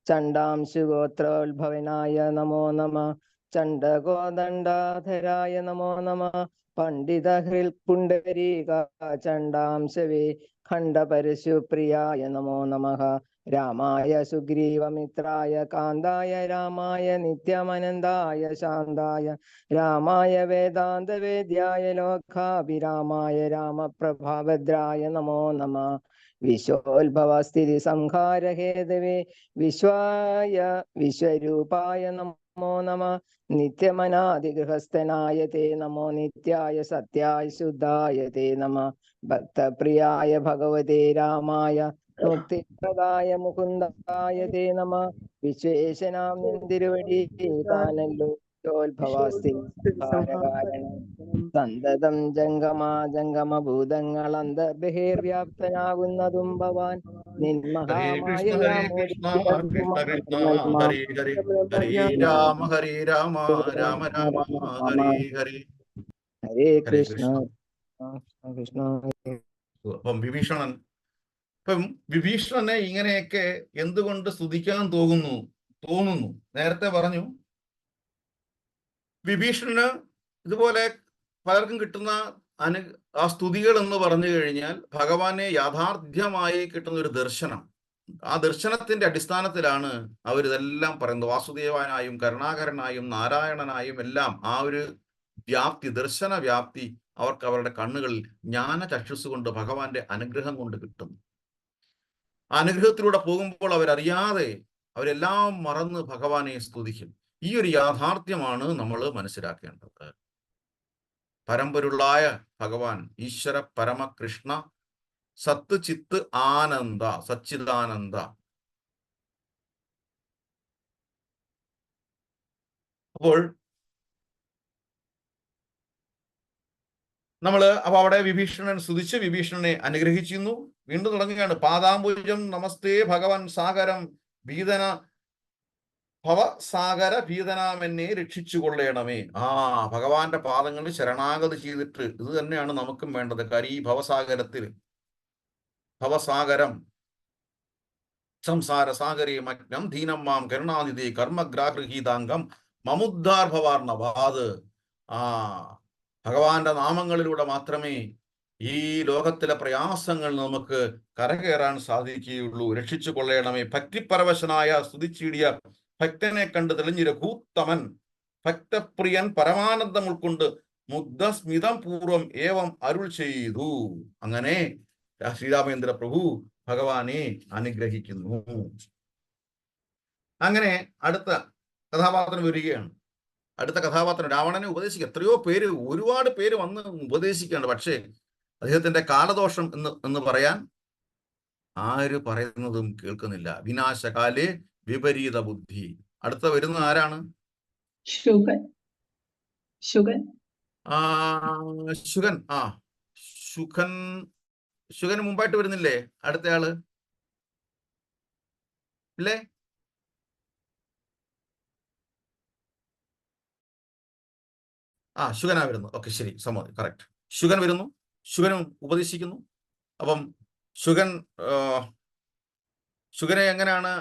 ചണ്ഡാംശുഗോത്രോത്ഭവനായ നമോ നമ ചണ്ഡകോദണ്ഡാധരായ നമോ നമ പണ്ഡിത ഹൃൽ പുണ്ഡരീക ചണ്ഡാംശവേ ഖണ്ഡപരശുപ്രിയായ നമോ നമഃ രാമായ സുഗ്രീവമിത്രായ കാന്തായ രാമായ നിത്യമനന്തായ ശാന്തായ രാമായ വേദാന്തവേദ്യായ ലോകാഭിരാമായ രാമപ്രഭാഭദ്രായ നമോ നമഃ വിശ്വോത്ഭവസ്ഥിതി സംഹാരഹേതവേ വിശ്വായ വിശ്വരൂപായ നമോ നമഃ നിത്യമനാദിഗൃഹസ്ഥനായ തേ നമോ നിത്യായ സത്യായ ശുദ്ധായ തേ നമഃ ഭക്തപ്രിയായ ഭഗവതേ രാമായ മുക്തിപ്രദായ മുകുന്ദായ തേ നമഃ വിശ്വേശനാം നിന്തിരുവടി താനല്ലോ സന്തതം ജംഗമ ഭൂതങ്ങളന്തർബഹിർവ്യാപ്തനാകുന്നതും ഭവാൻ നിന്മഹാമായ ഹരേ കൃഷ്ണ കൃഷ്ണ. അപ്പം വിഭീഷണനെ ഇങ്ങനെയൊക്കെ എന്തുകൊണ്ട് സ്തുതിക്കാൻ തോന്നുന്നു? നേരത്തെ പറഞ്ഞു, വിഭീഷണന് ഇതുപോലെ പലർക്കും കിട്ടുന്ന ആ സ്തുതികൾ എന്ന് പറഞ്ഞു കഴിഞ്ഞാൽ ഭഗവാനെ യാഥാർത്ഥ്യമായി കിട്ടുന്ന ഒരു ദർശനം. ആ ദർശനത്തിന്റെ അടിസ്ഥാനത്തിലാണ് അവരിതെല്ലാം പറയുന്നത്. വാസുദേവനായും കരുണാകരനായും നാരായണനായും എല്ലാം ആ ഒരു വ്യാപ്തി, ദർശന വ്യാപ്തി അവർക്ക് അവരുടെ കണ്ണുകളിൽ ജ്ഞാന ചക്ഷുസ് കൊണ്ട് ഭഗവാന്റെ അനുഗ്രഹം കൊണ്ട് കിട്ടുന്നു. അനുഗ്രഹത്തിലൂടെ പോകുമ്പോൾ അവരറിയാതെ അവരെല്ലാം മറന്ന് ഭഗവാനെ സ്തുതിക്കും. ഈ ഒരു യാഥാർത്ഥ്യമാണ് നമ്മൾ മനസ്സിലാക്കേണ്ടത്. പരമ്പൊരുളായ ഭഗവാൻ ഈശ്വര പരമകൃഷ്ണ സത്ത് ചിത്ത് ആനന്ദ സച്ചിദാനന്ദ. അപ്പോൾ അപ്പൊ അവിടെ വിഭീഷണൻ സ്തുതിച്ച് വിഭീഷണനെ അനുഗ്രഹിച്ചിരുന്നു. വീണ്ടും തുടങ്ങുകയാണ്. പാദാംബുജം നമസ്തേ ഭഗവൻ സാഗരം ഭീതന ഭവസാഗര ഭീതനാമെന്നെ രക്ഷിച്ചു കൊള്ളണമേ. ഭഗവാന്റെ പാദങ്ങളിൽ ശരണാഗതി ചെയ്തിട്ട് ഇത് തന്നെയാണ് നമുക്കും വേണ്ടത്. ഈ ഭവസാഗരം സംസാര സാഗരേ മഗ്നം ധീനം മാം കരുണാനിധി കർമ്മഗ്രാഹൃഹീതാംഗം മമുദ്ധാർ ഭവാർണവാത്. ഭഗവാന്റെ നാമങ്ങളിലൂടെ മാത്രമേ ഈ ലോകത്തിലെ പ്രയാസങ്ങൾ നമുക്ക് കരകയറാൻ സാധിക്കുകയുള്ളൂ. രക്ഷിച്ചു കൊള്ളണമേ. ഭക്തിപരവശനായ സ്തുതിച്ചീടിയ ഭക്തനെ കണ്ട് തെളിഞ്ഞ രഘൂത്തമൻ ഭക്തപ്രിയൻ പരമാനന്ദം ഉൾക്കൊണ്ട് മുഗ്ധസ്മിതം പൂർവം ഏവം അരുൾ ചെയ്തു. അങ്ങനെ ശ്രീരാമചന്ദ്ര പ്രഭു ഭഗവാനെ അനുഗ്രഹിക്കുന്നു. അങ്ങനെ അടുത്ത കഥാപാത്രം വരികയാണ്. അടുത്ത കഥാപാത്രം രാവണനെ ഉപദേശിക്കുക. ഒരുപാട് പേര് വന്ന് ഉപദേശിക്കുകയാണ്. പക്ഷേ അദ്ദേഹത്തിന്റെ കാലദോഷം എന്ന് പറയാൻ ആര് പറയുന്നതും കേൾക്കുന്നില്ല. വിനാശകാലേ വിപരീത ബുദ്ധി. അടുത്ത വരുന്ന ആരാണ്? ശുഗൻ ശുഗൻ ആ ശുഗൻ. ശുഗൻ ശുഗന് മുമ്പായിട്ട് വരുന്നില്ലേ അടുത്തയാള്? ഇല്ലേ? ശുഗനാ വരുന്നു. ഓക്കെ, ശരി, സമ്മതി, കറക്റ്റ്. ശുഗൻ വരുന്നു, ശുഗനും ഉപദേശിക്കുന്നു. അപ്പം ശുഗൻ ശുഗനെ എങ്ങനെയാണ്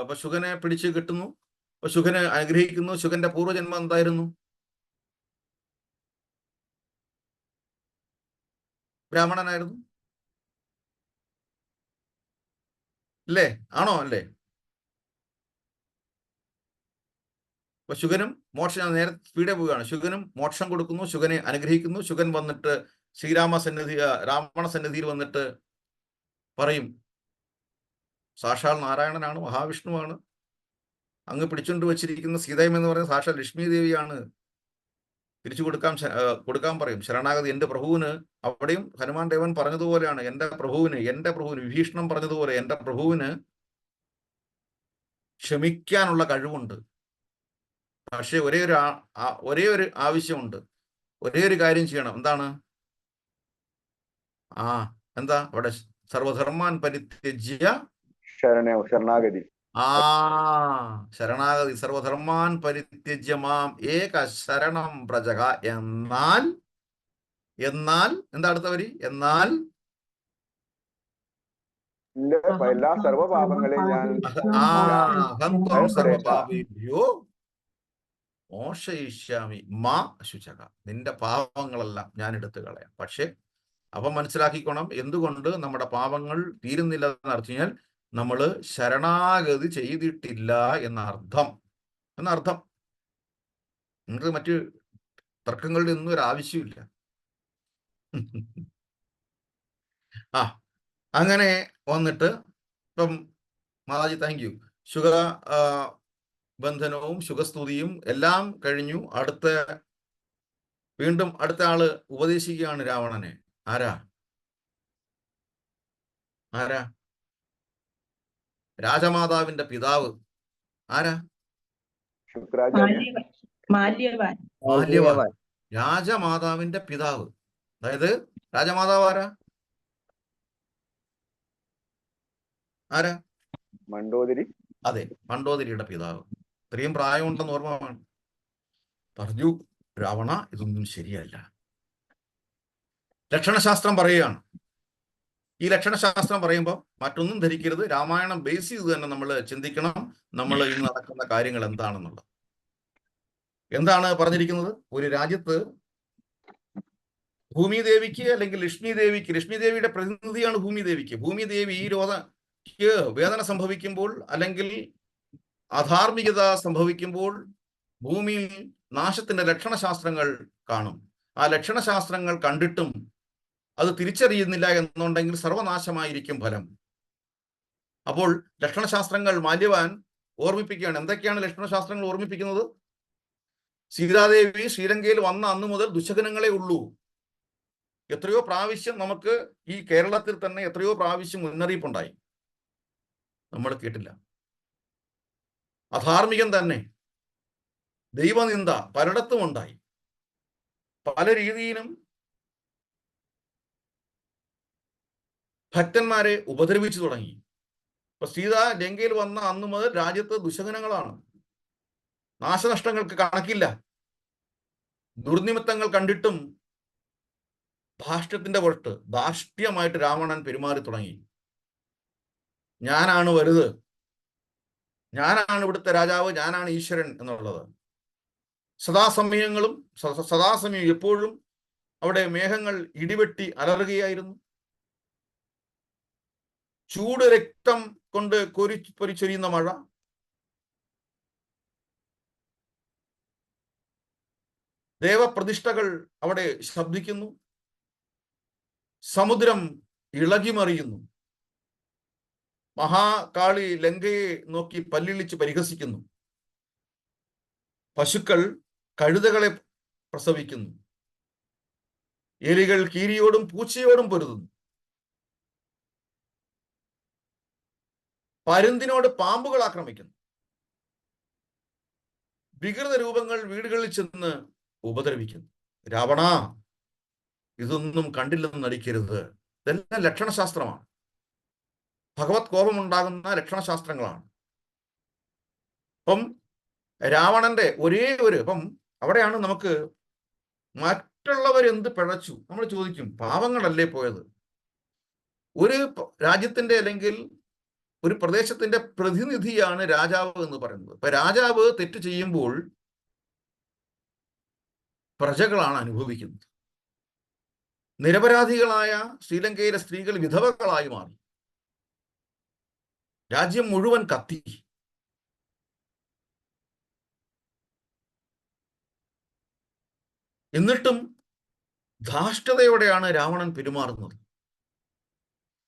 അപ്പൊ ശുഗനെ പിടിച്ച് കിട്ടുന്നു. അപ്പൊ ശുഗനെ അനുഗ്രഹിക്കുന്നു. ശുഗന്റെ പൂർവ്വജന്മം എന്തായിരുന്നു? ബ്രാഹ്മണനായിരുന്നു, അല്ലേ? ആണോ? അല്ലേ? അപ്പൊ ശുഗനും മോക്ഷം, നേരെ സ്പീഡേ പോവുകയാണ്. ശുഗനും മോക്ഷം കൊടുക്കുന്നു, ശുഗനെ അനുഗ്രഹിക്കുന്നു. ശുഗൻ വന്നിട്ട് രാവണ സന്നിധിയിൽ വന്നിട്ട് പറയും, സാക്ഷാൽ നാരായണനാണ്, മഹാവിഷ്ണുവാണ്, അങ്ങ് പിടിച്ചുകൊണ്ട് വെച്ചിരിക്കുന്ന സീതയം എന്ന് പറയുന്ന സാക്ഷാൽ ലക്ഷ്മി ദേവിയാണ്, തിരിച്ചു കൊടുക്കാൻ പറയും. ശരണാഗതി എൻ്റെ പ്രഭുവിന്. അവിടെയും ഹനുമാൻ ദേവൻ പറഞ്ഞതുപോലെയാണ്, എൻ്റെ പ്രഭുവിന് വിഭീഷണം പറഞ്ഞതുപോലെ എൻ്റെ പ്രഭുവിന് ക്ഷമിക്കാനുള്ള കഴിവുണ്ട്. പക്ഷെ ഒരേ ഒരു ആവശ്യമുണ്ട്, ഒരേ ഒരു കാര്യം ചെയ്യണം. എന്താണ്? എന്താ അവിടെ? സർവധർമാൻ പരിത്യജ്യ ശരണാഗതി. ശരണാഗതി. സർവധർമാൻ പരിത്യജ്യ മാം ഏക ശരണം പ്രജക. എന്നാൽ എന്താ അടുത്ത വരി? എന്നാൽ എല്ലാ സർവപാപങ്ങളെയും ഞാൻ സർവപാപേഭ്യോ മോക്ഷയിഷ്യാമി മാ ശുചക. നിന്റെ പാപങ്ങളെല്ലാം ഞാൻ എടുത്തു കളയാം. പക്ഷെ അപ്പം മനസ്സിലാക്കിക്കോണം, എന്തുകൊണ്ട് നമ്മുടെ പാപങ്ങൾ തീരുന്നില്ല എന്നർത്ഥം കഴിഞ്ഞാൽ നമ്മൾ ശരണാഗതി ചെയ്തിട്ടില്ല എന്നർത്ഥം. നിങ്ങൾക്ക് മറ്റ് തർക്കങ്ങളുടെ ഒന്നും ഒരു ആവശ്യമില്ല. അങ്ങനെ വന്നിട്ട് ഇപ്പം മാതാജി താങ്ക് യു. ശുഗ ബന്ധനവും ശുഗസ്തുതിയും എല്ലാം കഴിഞ്ഞു. വീണ്ടും അടുത്ത ആള് ഉപദേശിക്കുകയാണ് രാവണനെ. ആരാ? രാജമാതാവിന്റെ പിതാവ്. ആരാ? മാല്യവാൻ. രാജമാതാവിന്റെ പിതാവ്. അതായത് രാജമാതാവ് ആരാ? മണ്ഡോദരി. അതെ, മണ്ഡോദരിയുടെ പിതാവ്. ഇത്രയും പ്രായമുണ്ടെന്ന് ഓർമ്മ പറഞ്ഞു. രാവണ, ഇതൊന്നും ശരിയല്ല. ലക്ഷണശാസ്ത്രം പറയുകയാണ്. ഈ ലക്ഷണശാസ്ത്രം പറയുമ്പോൾ മറ്റൊന്നും ധരിക്കരുത്. രാമായണം ബേസ് ചെയ്ത് തന്നെ നമ്മൾ ചിന്തിക്കണം, നമ്മൾ ഇന്ന് നടക്കുന്ന കാര്യങ്ങൾ എന്താണെന്നുള്ളത്. എന്താണ് പറഞ്ഞിരിക്കുന്നത്? ഒരു രാജ്യത്ത് ഭൂമിദേവിക്ക് അല്ലെങ്കിൽ ലക്ഷ്മി ദേവിയുടെ പ്രതിനിധിയാണ് ഭൂമിദേവിക്ക്. ഭൂമിദേവി ഈ രോഗക്ക് വേദന സംഭവിക്കുമ്പോൾ അല്ലെങ്കിൽ അധാർമികത സംഭവിക്കുമ്പോൾ ഭൂമിയിൽ നാശത്തിന്റെ ലക്ഷണശാസ്ത്രങ്ങൾ കാണും. ആ ലക്ഷണശാസ്ത്രങ്ങൾ കണ്ടിട്ടും അത് തിരിച്ചറിയുന്നില്ല എന്നുണ്ടെങ്കിൽ സർവനാശമായിരിക്കും ഫലം. അപ്പോൾ ലക്ഷണശാസ്ത്രങ്ങൾ മാല്യവാൻ ഓർമ്മിപ്പിക്കുകയാണ്. എന്തൊക്കെയാണ് ലക്ഷണശാസ്ത്രങ്ങൾ ഓർമ്മിപ്പിക്കുന്നത്? സീതാദേവി ശ്രീലങ്കയിൽ വന്ന അന്നു മുതൽ ദുശകനങ്ങളെ ഉള്ളൂ. എത്രയോ പ്രാവശ്യം നമുക്ക് ഈ കേരളത്തിൽ തന്നെ എത്രയോ പ്രാവശ്യം മുന്നറിയിപ്പുണ്ടായി, നമ്മൾ കേട്ടില്ല. അധാർമികം തന്നെ, ദൈവനിന്ദ പലയിടത്തും ഉണ്ടായി. പല രീതിയിലും ഭക്തന്മാരെ ഉപദ്രവിച്ചു തുടങ്ങി. ഇപ്പൊ സീത ലങ്കയിൽ വന്ന അന്നു മുതൽ രാജ്യത്ത് ദുശകനങ്ങളാണ്. നാശനഷ്ടങ്ങൾക്ക് കണക്കില്ല. ദുർനിമിത്തങ്ങൾ കണ്ടിട്ടും ധാർഷ്ട്യത്തിന്റെ പുറത്ത് ധാർഷ്ട്യമായിട്ട് രാവണൻ പെരുമാറി തുടങ്ങി. ഞാനാണ് വലുത്, ഞാനാണ് ഇവിടുത്തെ രാജാവ്, ഞാനാണ് ഈശ്വരൻ എന്നുള്ളത്. സദാസമയം എപ്പോഴും അവിടെ മേഘങ്ങൾ ഇടിവെട്ടി അലറുകയായിരുന്നു. ചൂട് രക്തം കൊണ്ട് പൊരിച്ചൊരിയുന്ന മഴ, ദേവപ്രതിഷ്ഠകൾ അവിടെ ശബ്ദിക്കുന്നു, സമുദ്രം ഇളകിമറിയുന്നു, മഹാകാളി ലങ്കയെ നോക്കി പല്ലിളിച്ച് പരിഹസിക്കുന്നു, പശുക്കൾ കഴുതകളെ പ്രസവിക്കുന്നു, എലികൾ കീരിയോടും പൂച്ചയോടും പൊരുതുന്നു. പരുന്തിനോട് പാമ്പുകൾ ആക്രമിക്കുന്നു. വികൃത രൂപങ്ങൾ വീടുകളിൽ ചെന്ന് ഉപദ്രവിക്കുന്നു. രാവണ, ഇതൊന്നും കണ്ടില്ലെന്ന് നടിക്കരുത്. ഇതെല്ലാം ലക്ഷണശാസ്ത്രമാണ്. ഭഗവത് കോപമുണ്ടാകുന്ന ലക്ഷണശാസ്ത്രങ്ങളാണ്. അപ്പം രാവണന്റെ ഇപ്പം അവിടെയാണ് നമുക്ക് മറ്റുള്ളവർ എന്ത് പിഴച്ചു നമ്മൾ ചോദിക്കും. പാവങ്ങളല്ലേ പോയത്? ഒരു രാജ്യത്തിന്റെ അല്ലെങ്കിൽ ഒരു പ്രദേശത്തിന്റെ പ്രതിനിധിയാണ് രാജാവ് എന്ന് പറയുന്നത്. ഇപ്പൊ രാജാവ് തെറ്റ് ചെയ്യുമ്പോൾ പ്രജകളാണ് അനുഭവിക്കുന്നത്. നിരപരാധികളായ ശ്രീലങ്കയിലെ സ്ത്രീകൾ വിധവകളായി മാറി. രാജ്യം മുഴുവൻ കത്തി. എന്നിട്ടും ധാർഷ്ട്യതയോടെയാണ് രാവണൻ പെരുമാറുന്നത്.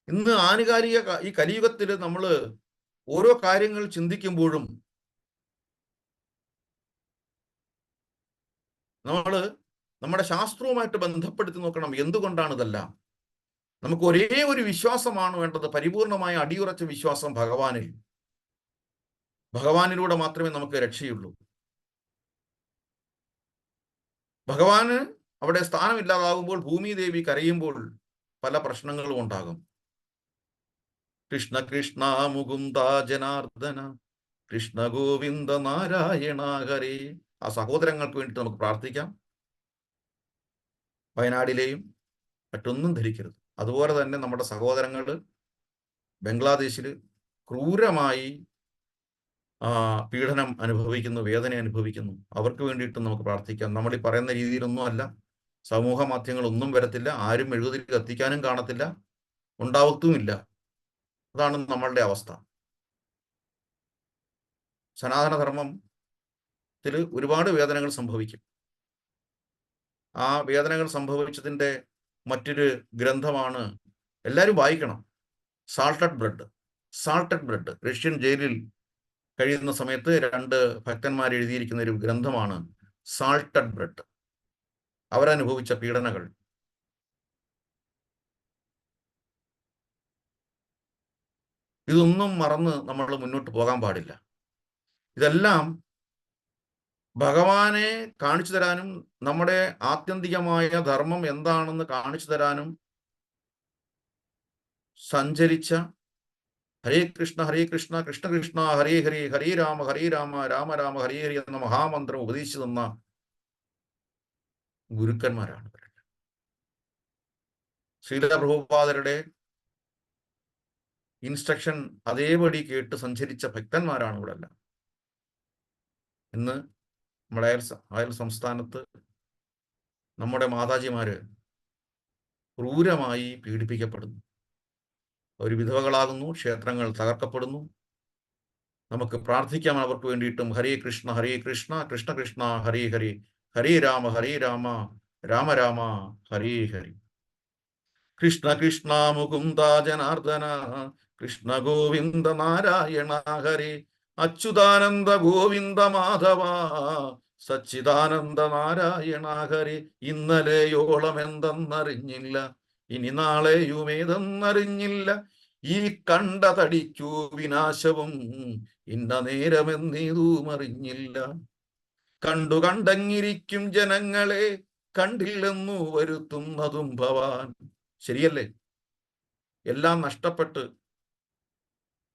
ഇന്ന് ആനുകാലിക ഈ കലിയുഗത്തിൽ നമ്മൾ ഓരോ കാര്യങ്ങൾ ചിന്തിക്കുമ്പോഴും നമ്മൾ നമ്മുടെ ശാസ്ത്രവുമായിട്ട് ബന്ധപ്പെടുത്തി നോക്കണം. എന്തുകൊണ്ടാണ് ഇതെല്ലാം? നമുക്ക് ഒരേ ഒരു വിശ്വാസമാണ് വേണ്ടത്, പരിപൂർണമായ അടിയുറച്ച വിശ്വാസം ഭഗവാനിൽ. ഭഗവാനിലൂടെ മാത്രമേ നമുക്ക് രക്ഷയുള്ളൂ. ഭഗവാന് അവിടെ സ്ഥാനമില്ലാതാകുമ്പോൾ ഭൂമിദേവി കരയുമ്പോൾ പല പ്രശ്നങ്ങളും ഉണ്ടാകും. കൃഷ്ണ കൃഷ്ണ മുകുന്ദ ജനാർദ്ദന കൃഷ്ണ ഗോവിന്ദ നാരായണ ഹരേ. ആ സഹോദരങ്ങൾക്ക് വേണ്ടിയിട്ട് നമുക്ക് പ്രാർത്ഥിക്കാം. വയനാടിലെയും മറ്റൊന്നും ധരിക്കരുത്. അതുപോലെ തന്നെ നമ്മുടെ സഹോദരങ്ങൾ ബംഗ്ലാദേശിൽ ക്രൂരമായി പീഡനം അനുഭവിക്കുന്നു, വേദന അനുഭവിക്കുന്നു. അവർക്ക് വേണ്ടിയിട്ടും നമുക്ക് പ്രാർത്ഥിക്കാം. നമ്മൾ ഈ പറയുന്ന രീതിയിലൊന്നും അല്ല. സമൂഹ മാധ്യമങ്ങളൊന്നും വരത്തില്ല. ആരും മെഴുകുതിരി കത്തിക്കാനും കാണത്തില്ല, ഉണ്ടാവത്തുമില്ല. അതാണ് നമ്മളുടെ അവസ്ഥ. സനാതനധർമ്മത്തിൽ ഒരുപാട് വേദനകൾ സംഭവിക്കും. ആ വേദനകൾ സംഭവിച്ചതിൻ്റെ മറ്റൊരു ഗ്രന്ഥമാണ്, എല്ലാവരും വായിക്കണം, salted bread. Salted bread Russian ജയിലിൽ കഴിയുന്ന സമയത്ത് 2 ഭക്തന്മാർ എഴുതിയിരിക്കുന്ന ഒരു ഗ്രന്ഥമാണ് സാൾട്ടഡ് ബ്രെഡ്. അവരനുഭവിച്ച പീഡനങ്ങൾ. ഇതൊന്നും മറന്ന് നമ്മൾ മുന്നോട്ട് പോകാൻ പാടില്ല. ഇതെല്ലാം ഭഗവാനെ കാണിച്ചു തരാനും നമ്മുടെ ആത്യന്തികമായ ധർമ്മം എന്താണെന്ന് കാണിച്ചു തരാനും സഞ്ചരിച്ച ഹരേ കൃഷ്ണ കൃഷ്ണ കൃഷ്ണ ഹരേ ഹരേ ഹരേ രാമ രാമ രാമ ഹരേ ഹരി എന്ന മഹാമന്ത്രം ഉപദേശിച്ചു തന്ന ഗുരുക്കന്മാരാണ്. ശ്രീല പ്രഭുപാദരുടെ ഇൻസ്ട്രക്ഷൻ അതേപടി കേട്ട് സഞ്ചരിച്ച ഭക്തന്മാരാണ് ഇവിടെ എല്ലാം. ഇന്ന് നമ്മുടെ അയൽ സംസ്ഥാനത്ത് നമ്മുടെ മാതാജിമാര് ക്രൂരമായി പീഡിപ്പിക്കപ്പെടുന്നു. അവർ വിധവകളാകുന്നു, ക്ഷേത്രങ്ങൾ തകർക്കപ്പെടുന്നു. നമുക്ക് പ്രാർത്ഥിക്കാം അവർക്ക് വേണ്ടിയിട്ടും. ഹരേ കൃഷ്ണ കൃഷ്ണ കൃഷ്ണ ഹരേ ഹരേ ഹരേ രാമ രാമ രാമ ഹരേ ഹരി. കൃഷ്ണ കൃഷ്ണ മുകുന്ദ ജനാർദ്ദന കൃഷ്ണ ഗോവിന്ദ നാരായണ ഹരേ. അച്യുതാനന്ദ ഗോവിന്ദ മാധവ സച്ചിദാനന്ദ നാരായണ ഹരേ. ഇന്നലെയോളം എന്തെന്നറിഞ്ഞില്ല, ഇനി നാളെയുമേതെന്നറിഞ്ഞില്ല, ഈ കണ്ട തടിക്കൂ വിനാശവും ഇന്ന നേരമെന്നേതും അറിഞ്ഞില്ല. കണ്ടങ്ങിരിക്കും ജനങ്ങളെ കണ്ടില്ലെന്നു വരുത്തുന്നതും ഭവാൻ. ശരിയല്ലേ? എല്ലാം നഷ്ടപ്പെട്ട്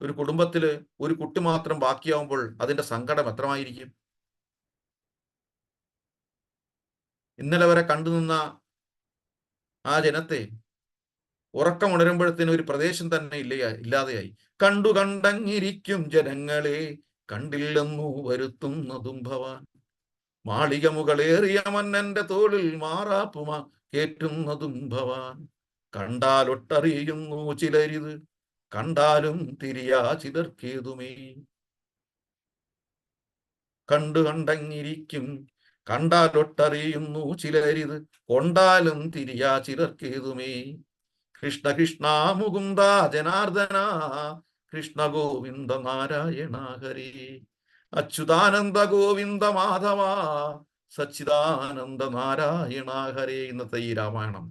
ഒരു കുടുംബത്തില് ഒരു കുട്ടി മാത്രം ബാക്കിയാവുമ്പോൾ അതിന്റെ സങ്കടം എത്രമായിരിക്കും? ഇന്നലെ വരെ കണ്ടുനിന്ന ആ ജനത്തെ ഉറക്കമുണരുമ്പോഴത്തേനും ഒരു പ്രദേശം തന്നെ ഇല്ലാതെയായി. കണ്ടങ്ങിരിക്കും ജനങ്ങളെ കണ്ടില്ലെന്നു വരുത്തുന്നതും ഭവാൻ. മാളിക മുകളേറിയ മന്നന്റെ തോളിൽ മാറാപ്പുമ കേറ്റുന്നതും ഭവാൻ. കണ്ടാലൊട്ടറിയുന്നു ചിലരിത്, കണ്ടാലും തിരിയാ ചിലർക്കേതുമേ. കണ്ടങ്ങിരിക്കും, കണ്ടാലൊട്ടറിയുന്നു ചിലരിത്, കൊണ്ടാലും തിരിയാ ചിലർക്കേതുമേ. കൃഷ്ണ കൃഷ്ണ മുകുന്ദ ജനാർദ്ദന കൃഷ്ണ ഗോവിന്ദ നാരായണ ഹരേ. അച്യുതാനന്ദ ഗോവിന്ദ മാധവ സച്ചിദാനന്ദ നാരായണ ഹരേ. ഇന്നത്തെ ഈ രാമായണം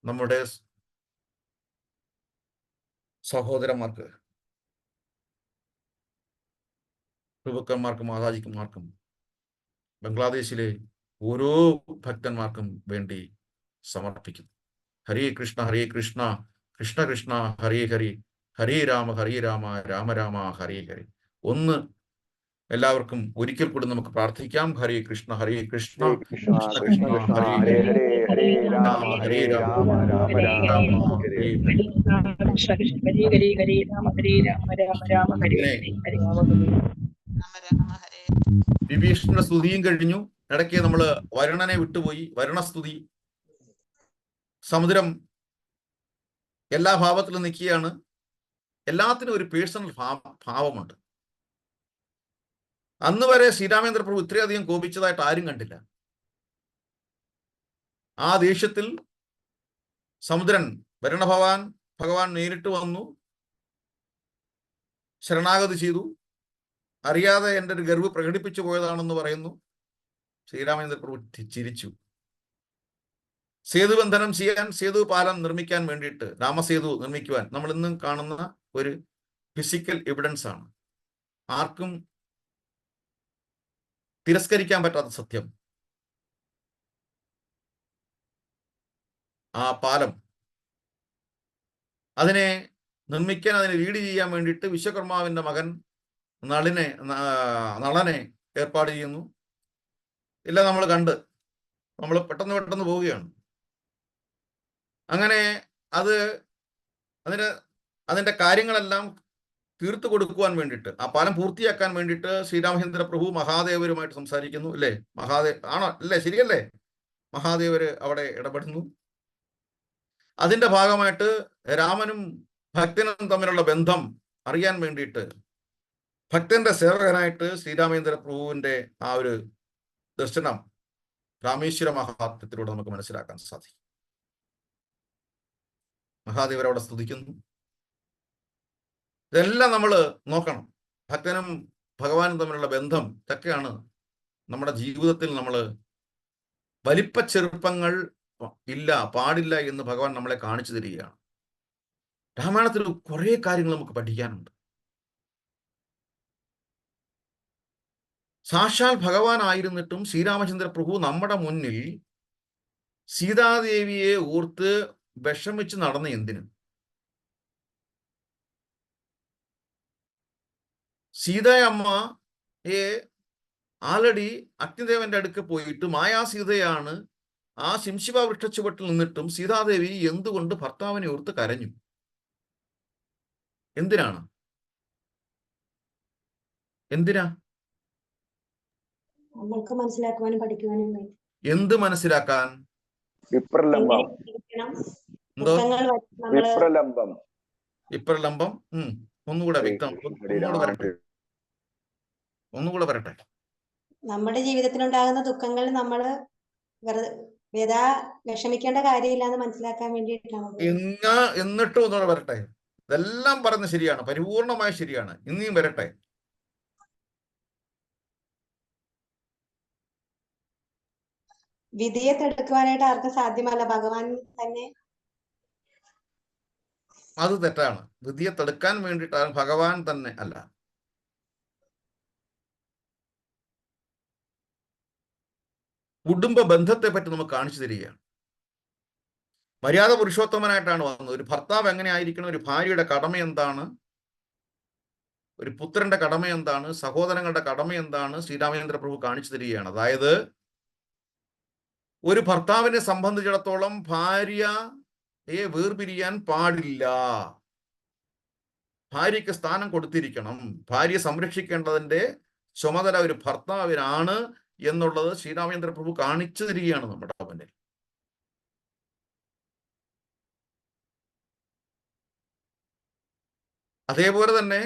നമ്മുടെ സഹോദരന്മാർക്ക്, പ്രഭുക്കന്മാർക്കും മാതാജിക്കന്മാർക്കും ബംഗ്ലാദേശിലെ ഓരോ ഭക്തന്മാർക്കും വേണ്ടി സമർപ്പിക്കുന്നു. ഹരേ കൃഷ്ണ കൃഷ്ണ കൃഷ്ണ ഹരേ ഹരേ, ഹരേ രാമ രാമ രാമ ഹരേ ഹരേ. ഒന്ന് എല്ലാവർക്കും ഒരിക്കൽ കൂടി നമുക്ക് പ്രാർത്ഥിക്കാം. ഹരേ കൃഷ്ണ കൃഷ്ണ ഹരേ കൃഷ്ണ കൃഷ്ണ കൃഷ്ണ കൃഷ്ണ കൃഷ്ണ ഹരേ ഹരേ ഹരേ, ഹരേ ഹരേ രാമ രാമ ഹരേ രാമ രാമ രാമ രാമ ഹരേ ഹരേ. ഹരേ ഹരേ ഹരേ രാമ രാമ ഹരേ ഇങ്ങനെ ഹരേ. വിഭീഷണ സ്തുതിയും കഴിഞ്ഞു. ഇടയ്ക്ക് നമ്മള് വരുണനെ വിട്ടുപോയി. വരുണസ്തുതി. സമുദ്രം എല്ലാ ഭാവത്തിലും നിൽക്കുകയാണ്. എല്ലാത്തിനും ഒരു പേഴ്സണൽ ഭാവമുണ്ട്. അന്ന് വരെ ശ്രീരാമേന്ദ്ര പ്രഭു ഇത്രയധികം കോപിച്ചതായിട്ട് ആരും കണ്ടില്ല. ആ ദേഷ്യത്തിൽ സമുദ്രൻ ഭഗവാൻ നേരിട്ട് വന്നു, ശരണാഗതി ചെയ്തു. അറിയാതെ എൻ്റെ ഒരു ഗർവ് പ്രകടിപ്പിച്ചു പോയതാണെന്ന് പറയുന്നു. ശ്രീരാമേന്ദ്ര പ്രഭു ചിരിച്ചു. സേതുബന്ധനം ചെയ്യാൻ, സേതു പാലം നിർമ്മിക്കാൻ വേണ്ടിയിട്ട്, രാമസേതു നിർമ്മിക്കുവാൻ നമ്മൾ ഇന്നും കാണുന്ന ഒരു ഫിസിക്കൽ എവിഡൻസ് ആണ്. ആർക്കും തിരസ്കരിക്കാൻ പറ്റാത്ത സത്യം. ആ പാലം അതിനെ നിർമ്മിക്കാൻ, അതിനെ ലീഡ് ചെയ്യാൻ വേണ്ടിയിട്ട് വിശ്വകർമാവിന്റെ മകൻ നളനെ ഏർപ്പാട് ചെയ്യുന്നു. ഇല്ല, നമ്മൾ കണ്ട് നമ്മൾ പെട്ടെന്ന് പോവുകയാണ്. അങ്ങനെ അതിന്റെ കാര്യങ്ങളെല്ലാം തീർത്തു കൊടുക്കുവാൻ വേണ്ടിയിട്ട്, ആ പാലം പൂർത്തിയാക്കാൻ വേണ്ടിയിട്ട് ശ്രീരാമചന്ദ്ര പ്രഭു മഹാദേവരുമായിട്ട് സംസാരിക്കുന്നു. അല്ലേ? ആണോ? അല്ലേ? ശരിയല്ലേ? മഹാദേവര് അവിടെ ഇടപെടുന്നു. അതിന്റെ ഭാഗമായിട്ട് രാമനും ഭക്തനും തമ്മിലുള്ള ബന്ധം അറിയാൻ വേണ്ടിയിട്ട് ഭക്തന്റെ സേവകനായിട്ട് ശ്രീരാമേന്ദ്ര പ്രഭുവിന്റെ ആ ഒരു ദർശനം രാമേശ്വര മഹാത്മ്യത്തിലൂടെ നമുക്ക് മനസ്സിലാക്കാൻ സാധിക്കും. മഹാദേവർ അവിടെ സ്തുതിക്കുന്നു. ഇതെല്ലാം നമ്മൾ നോക്കണം. ഭക്തനും ഭഗവാനും തമ്മിലുള്ള ബന്ധം ഇതൊക്കെയാണ് നമ്മുടെ ജീവിതത്തിൽ നമ്മൾ വലിപ്പച്ചെറുപ്പങ്ങൾ പാടില്ല എന്ന് ഭഗവാൻ നമ്മളെ കാണിച്ചു തരികയാണ്. രാമായണത്തിൽ കുറെ കാര്യങ്ങൾ നമുക്ക് പഠിക്കാനുണ്ട്. സാക്ഷാൽ ഭഗവാൻ ആയിരുന്നിട്ടും ശ്രീരാമചന്ദ്ര പ്രഭു നമ്മുടെ മുന്നിൽ സീതാദേവിയെ ഓർത്ത് വിഷമിച്ച് നടന്ന എന്തിന്? സീതയമ്മയെ ആൾറെഡി അഗ്നിദേവന്റെ അടുക്ക് പോയിട്ട് മായാസീതയാണ് ആ ശിംശിബ വൃക്ഷച്ചുവട്ടിൽ നിന്നിട്ടും സീതാദേവി എന്തുകൊണ്ട് ഭർത്താവിനെ ഓർത്ത് കരഞ്ഞു? എന്തിനാ? നമ്മൾക്ക് മനസ്സിലാക്കുവാനും പഠിക്കുവാനും എന്ത് മനസ്സിലാക്കാൻ? വിപ്രലംബം. എന്തോ? വിപ്രലംബം. ഒന്നുകൂടെ വ്യക്തം, ഒന്നുകൂടെ വരട്ടെ. നമ്മുടെ ജീവിതത്തിലുണ്ടാകുന്ന ദുഃഖങ്ങൾ നമ്മൾ വിഷമിക്കേണ്ട കാര്യമില്ല എന്ന് മനസ്സിലാക്കാൻ വേണ്ടിയിട്ടാണ്. എന്നിട്ടും ഒന്നുകൂടെ വരട്ടെ. ഇതെല്ലാം പറഞ്ഞ് ശരിയാണ്, പരിപൂർണമായി ശരിയാണ്. ഇനിയും വരട്ടെ. വിധിയെ തടുക്കുവാനായിട്ട് ആർക്കും സാധ്യമല്ല, ഭഗവാൻ തന്നെ. അത് തെറ്റാണ്. വിധിയെ തടുക്കാൻ വേണ്ടിയിട്ട് ഭഗവാൻ തന്നെ അല്ല. കുടുംബ ബന്ധത്തെ പറ്റി നമുക്ക് കാണിച്ചു തരികയാണ്. മര്യാദ പുരുഷോത്തമനായിട്ടാണ് വന്നത്. ഒരു ഭർത്താവ് എങ്ങനെ ആയിരിക്കണം, ഒരു ഭാര്യയുടെ കടമ എന്താണ്, ഒരു പുത്രന്റെ കടമ എന്താണ്, സഹോദരങ്ങളുടെ കടമ എന്താണ്, ശ്രീരാമചന്ദ്ര പ്രഭു കാണിച്ചു തരികയാണ്. അതായത് ഒരു ഭർത്താവിനെ സംബന്ധിച്ചിടത്തോളം ഭാര്യയെ വേർപിരിയാൻ പാടില്ല. ഭാര്യയ്ക്ക് സ്ഥാനം കൊടുത്തിരിക്കണം. ഭാര്യയെ സംരക്ഷിക്കേണ്ടതിന്റെ ചുമതല ഒരു ഭർത്താവിനാണ് എന്നുള്ളത് ശ്രീരാമചന്ദ്ര പ്രഭു കാണിച്ചു തരികയാണ് നമ്മുടെ മുന്നിൽ. അതേപോലെ തന്നെ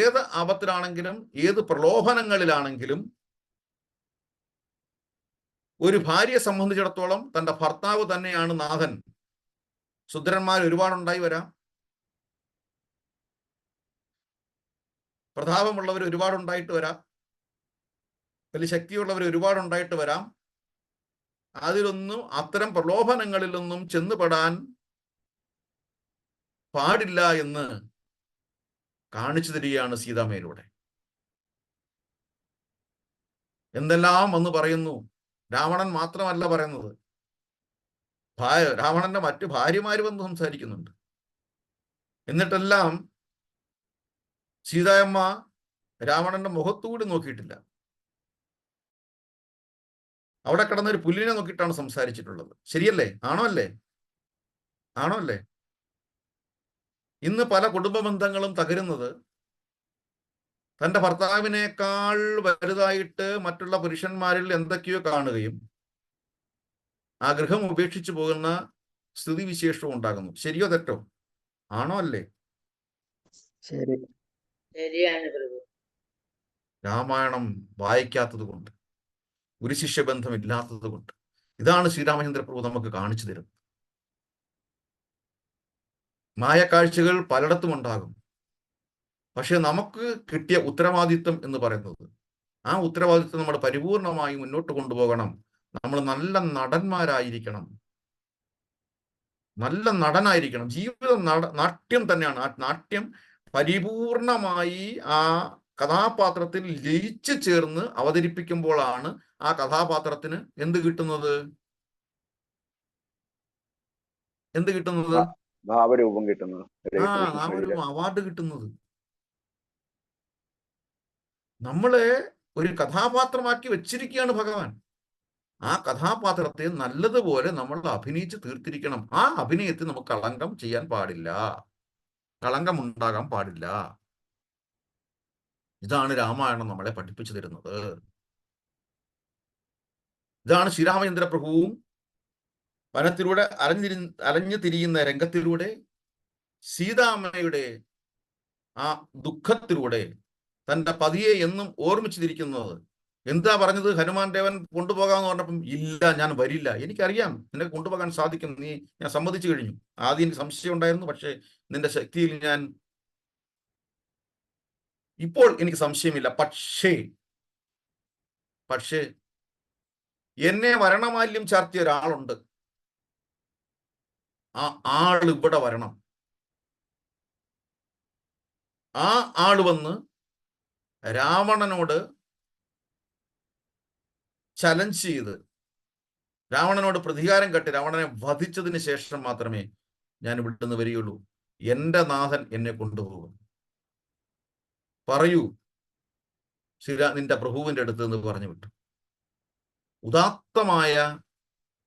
ഏത് ആപത്തിലാണെങ്കിലും, ഏത് പ്രലോഭനങ്ങളിലാണെങ്കിലും ഒരു ഭാര്യയെ സംബന്ധിച്ചിടത്തോളം തന്റെ ഭർത്താവ് തന്നെയാണ് നാഥൻ. ശുദ്രന്മാർ ഒരുപാടുണ്ടായി വരാം, പ്രതാപമുള്ളവർ ഒരുപാടുണ്ടായിട്ട് വരാം, വലിയ ശക്തിയുള്ളവർ ഒരുപാടുണ്ടായിട്ട് വരാം. അതിലൊന്നും, അത്തരം പ്രലോഭനങ്ങളിലൊന്നും ചെന്നുപെടാൻ പാടില്ല എന്ന് കാണിച്ചു തരികയാണ് സീതാമ്മയിലൂടെ. എന്തെല്ലാം വന്ന് പറയുന്നു. രാവണൻ മാത്രമല്ല പറയുന്നത്, രാവണന്റെ മറ്റു ഭാര്യമാര് വന്ന് സംസാരിക്കുന്നുണ്ട്. എന്നിട്ടെല്ലാം സീതായമ്മ രാവണന്റെ മുഖത്തുകൂടി നോക്കിയിട്ടില്ല. അവിടെ കിടന്നൊരു പുല്ലിനെ നോക്കിയിട്ടാണ് സംസാരിച്ചിട്ടുള്ളത്. ശരിയല്ലേ? ആണോ അല്ലേ? ആണോ അല്ലേ? ഇന്ന് പല കുടുംബ ബന്ധങ്ങളും തകരുന്നത് തന്റെ ഭർത്താവിനേക്കാൾ വലുതായിട്ട് മറ്റുള്ള പുരുഷന്മാരിൽ എന്തൊക്കെയോ കാണുകയും ആ ഗൃഹം ഉപേക്ഷിച്ചു പോകുന്ന സ്ഥിതിവിശേഷവും ഉണ്ടാകുന്നു. ശരിയോ തെറ്റോ? ആണോ അല്ലേ? ശരി. ശരിയാണ് പ്രഭു. രാമായണം വായിക്കാത്തത് കൊണ്ട്, ഒരു ശിഷ്യബന്ധം ഇല്ലാത്തത് കൊണ്ട്. ഇതാണ് ശ്രീരാമചന്ദ്ര പ്രഭു നമുക്ക് കാണിച്ചു തരുന്നത്. മായക്കാഴ്ചകൾ പലയിടത്തും ഉണ്ടാകും. പക്ഷെ നമുക്ക് കിട്ടിയ ഉത്തരവാദിത്വം എന്ന് പറയുന്നത്, ആ ഉത്തരവാദിത്വം നമ്മൾ പരിപൂർണമായി മുന്നോട്ട് കൊണ്ടുപോകണം. നമ്മൾ നല്ല നടന്മാരായിരിക്കണം, നല്ല നടനായിരിക്കണം. ജീവിതം നാട്യം തന്നെയാണ്. ആ നാട്യം പരിപൂർണമായി ആ കഥാപാത്രത്തിൽ ലയിച്ചു ചേർന്ന് അവതരിപ്പിക്കുമ്പോഴാണ് ആ കഥാപാത്രത്തിന് എന്ത് കിട്ടുന്നത്? എന്ത് കിട്ടുന്നത്? ഭാവരൂപം കിട്ടുന്നത്. ആ ഒരു അവാർഡ് കിട്ടുന്നത്. നമ്മളെ ഒരു കഥാപാത്രമാക്കി വെച്ചിരിക്കുകയാണ് ഭഗവാൻ. ആ കഥാപാത്രത്തെ നല്ലതുപോലെ നമ്മൾ അഭിനയിച്ച് തീർത്തിരിക്കണം. ആ അഭിനയത്തിൽ നമുക്ക് കളങ്കം ചെയ്യാൻ പാടില്ല, കളങ്കം ഉണ്ടാകാൻ പാടില്ല. ഇതാണ് രാമായണം നമ്മളെ പഠിപ്പിച്ചു തരുന്നത്. ഇതാണ് ശ്രീരാമചന്ദ്ര പ്രഭുവും വനത്തിലൂടെ അലഞ്ഞു തിരിയുന്ന രംഗത്തിലൂടെ സീതാമ്മയുടെ ആ ദുഃഖത്തിലൂടെ തന്റെ പതിയെ എന്നും ഓർമ്മിച്ചിരിക്കുന്നത്. എന്താ പറഞ്ഞത്? ഹനുമാൻ ദേവൻ കൊണ്ടുപോകാമെന്ന് പറഞ്ഞപ്പം, ഇല്ല, ഞാൻ വരില്ല, എനിക്കറിയാം നിനക്ക് കൊണ്ടുപോകാൻ സാധിക്കും, ഞാൻ സമ്മതിച്ചു കഴിഞ്ഞു. ആദ്യം എനിക്ക് സംശയം ഉണ്ടായിരുന്നു, പക്ഷേ നിന്റെ ശക്തിയിൽ ഇപ്പോൾ എനിക്ക് സംശയമില്ല. പക്ഷേ എന്നെ വരണമാല്യം ചാർത്തിയ ഒരാളുണ്ട്. ആ ആള് ഇവിടെ വരണം. ആ ആള് വന്ന് രാവണനോട് ചലഞ്ച് ചെയ്ത്, രാവണനോട് പ്രതികാരം കെട്ടി രാവണനെ വധിച്ചതിന് ശേഷം മാത്രമേ ഞാൻ ഇവിടുന്ന് വരികയുള്ളൂ. എന്റെ നാഥൻ എന്നെ കൊണ്ടുപോകും. പറയൂ നിന്റെ പ്രഭുവിന്റെ അടുത്ത് എന്ന് പറഞ്ഞു വിട്ടു. ഉദാത്തമായ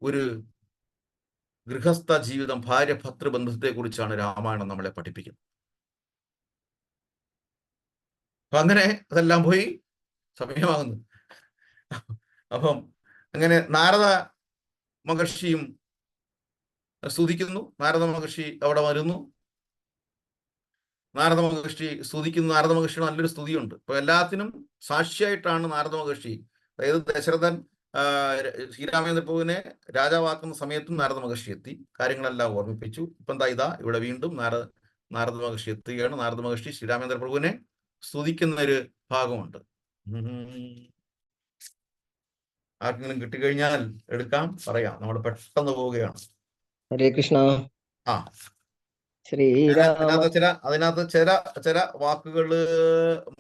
ഒരു ഗൃഹസ്ഥ ജീവിതം, ഭാര്യ ഭർത്തൃബന്ധത്തെ കുറിച്ചാണ് രാമായണം നമ്മളെ പഠിപ്പിക്കുന്നത്. അപ്പൊ അങ്ങനെ അതെല്ലാം പോയി, സമയമാകുന്നു. അപ്പം അങ്ങനെ നാരദ മഹർഷിയും സ്തുതിക്കുന്നു. നാരദ മഹർഷി അവിടെ വരുന്നു. നാരദ മഹർഷി സ്തുതിക്കുന്നു. നാരദ മഹർഷിയുടെ നല്ലൊരു സ്തുതിയുണ്ട്. അപ്പൊ എല്ലാത്തിനും സാക്ഷിയായിട്ടാണ് നാരദ മഹർഷി. അതായത് ദശരഥൻ ശ്രീരാമചന്ദ്ര പ്രഭുവിനെ രാജാവാക്കുന്ന സമയത്തും നാരദ മഹർഷി എത്തി, കാര്യങ്ങളെല്ലാം ഓർമ്മിപ്പിച്ചു. ഇപ്പം ഇതാ ഇവിടെ വീണ്ടും നാരദ മഹർഷി എത്തുകയാണ്. നാരദ മഹർഷി ശ്രീരാമചന്ദ്ര പ്രഭുവിനെ സ്തുതിക്കുന്ന ഒരു ഭാഗമുണ്ട്. ആർക്കെങ്കിലും കിട്ടിക്കഴിഞ്ഞാൽ എടുക്കാം, പറയാം. നമ്മൾ പെട്ടെന്ന് പോവുകയാണ്. ഹരേ കൃഷ്ണ. ആ, ശ്രീരാമ. അതിനകത്ത് ചില വാക്കുകള്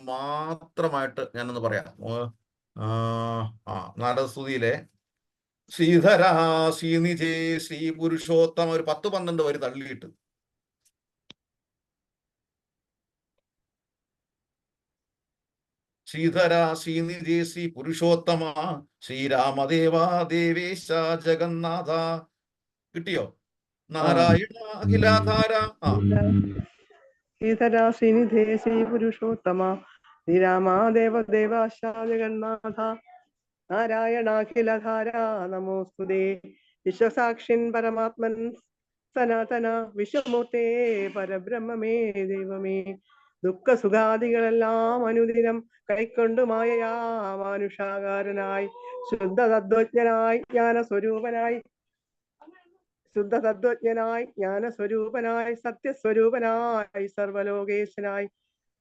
മാത്രമായിട്ട് ഞാനൊന്ന് പറയാം. നാരദസ്തുതിയിലെ ശ്രീധര ശ്രീനിജേ ശ്രീ പുരുഷോത്തമ ഒരു 10-12 വരി തള്ളിയിട്ട്, ശ്രീധര ശ്രീനിജേ ശ്രീ പുരുഷോത്തമ ശ്രീരാമദേവ ദേവേശ ജഗന്നാഥ. കിട്ടിയോ? നാരായണ അഖിലാധാര. ശ്രീധര ശ്രീനിധേ ശ്രീ പുരുഷോത്തമ ശ്രീരാമ ദേവദേവാശ ജഗന്നാഥ നാരായണാഖിലധാര നമോസ്തുതേ. വിശ്വസാക്ഷിൻ പരമാത്മൻ സനാതന വിശ്വമൂർത്തേ പരബ്രഹ്മമേ ദൈവമേ. ദുഃഖ സുഖാദികളെല്ലാം അനുദിനം കൈക്കൊണ്ടു മായയാ മാനുഷാകാരനായി ശുദ്ധ തത്വജ്ഞനായി ജ്ഞാനസ്വരൂപനായി സത്യസ്വരൂപനായി സർവലോകേശനായി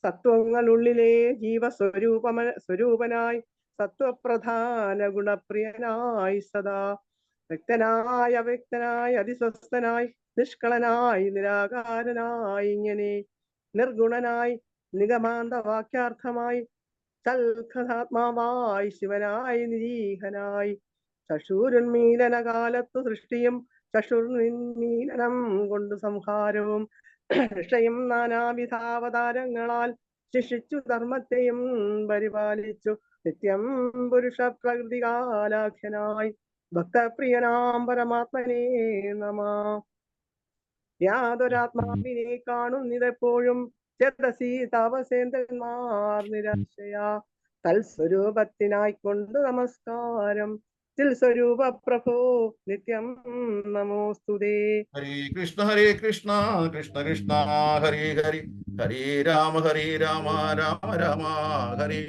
സത്വങ്ങളുള്ളിലെ ജീവസ്വരൂപനായി സത്വപ്രധാന ഗുണപ്രിയനായി സദാ വ്യക്തനായി അവ്യക്തനായി അതിസ്വസ്ഥനായി നിഷ്കളനായി നിരാകാരനായി ഇങ്ങനെ നിർഗുണനായി നിഗമാന്ത വാക്യാർത്ഥമായി സൽക്കഥാത്മാവായി ശിവനായി നിരീഹനായി ചക്ഷുരുന്മീലന കാലത്തു സൃഷ്ടിയും ചക്ഷുർമീലനം കൊണ്ട് സംഹാരവും രക്ഷയും നാനാവിധാവതാരങ്ങളാൽ ശിക്ഷിച്ചു ധർമ്മത്തെയും പരിപാലിച്ചു നിത്യം പുരുഷ പ്രകൃതി കാലാഖ്യനായി ഭക്തപ്രിയനാം പരമാത്മനേ നമഃ. യാതൊരാത്മാവിനെ കാണുന്നിതെപ്പോഴും ചേതസി താപസേന്ദ്രന്മാർ നിരാശയാ തൽസ്വരൂപത്തിനായിക്കൊണ്ട് നമസ്കാരം ചിൽ സ്വരൂപ പ്രഭോ നിത്യം നമോസ്തുതേ. ഹരേ കൃഷ്ണ കൃഷ്ണ കൃഷ്ണ ഹരേ ഹരി ഹരേ രാമ രാമ രാമ ഹരേ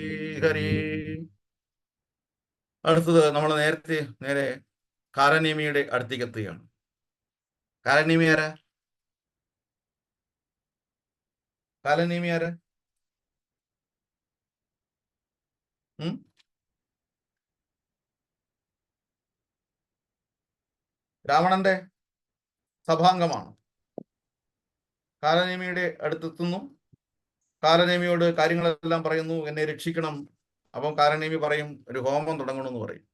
ഹരേ. അടുത്തത് നമ്മൾ നേരെ കാലനേമിയുടെ അടുത്തേക്ക് എത്തുകയാണ്. കാലനേമി ആരാ? കാലനേമി ആരാ? രാവണന്റെ സഭാംഗമാണ്. കാലനേമിയുടെ അടുത്തെത്തുന്നു. കാലനേമിയോട് കാര്യങ്ങളെല്ലാം പറയുന്നു, എന്നെ രക്ഷിക്കണം. അപ്പം കാലനേമി പറയും, ഒരു ഹോമം തുടങ്ങണമെന്ന് പറയും,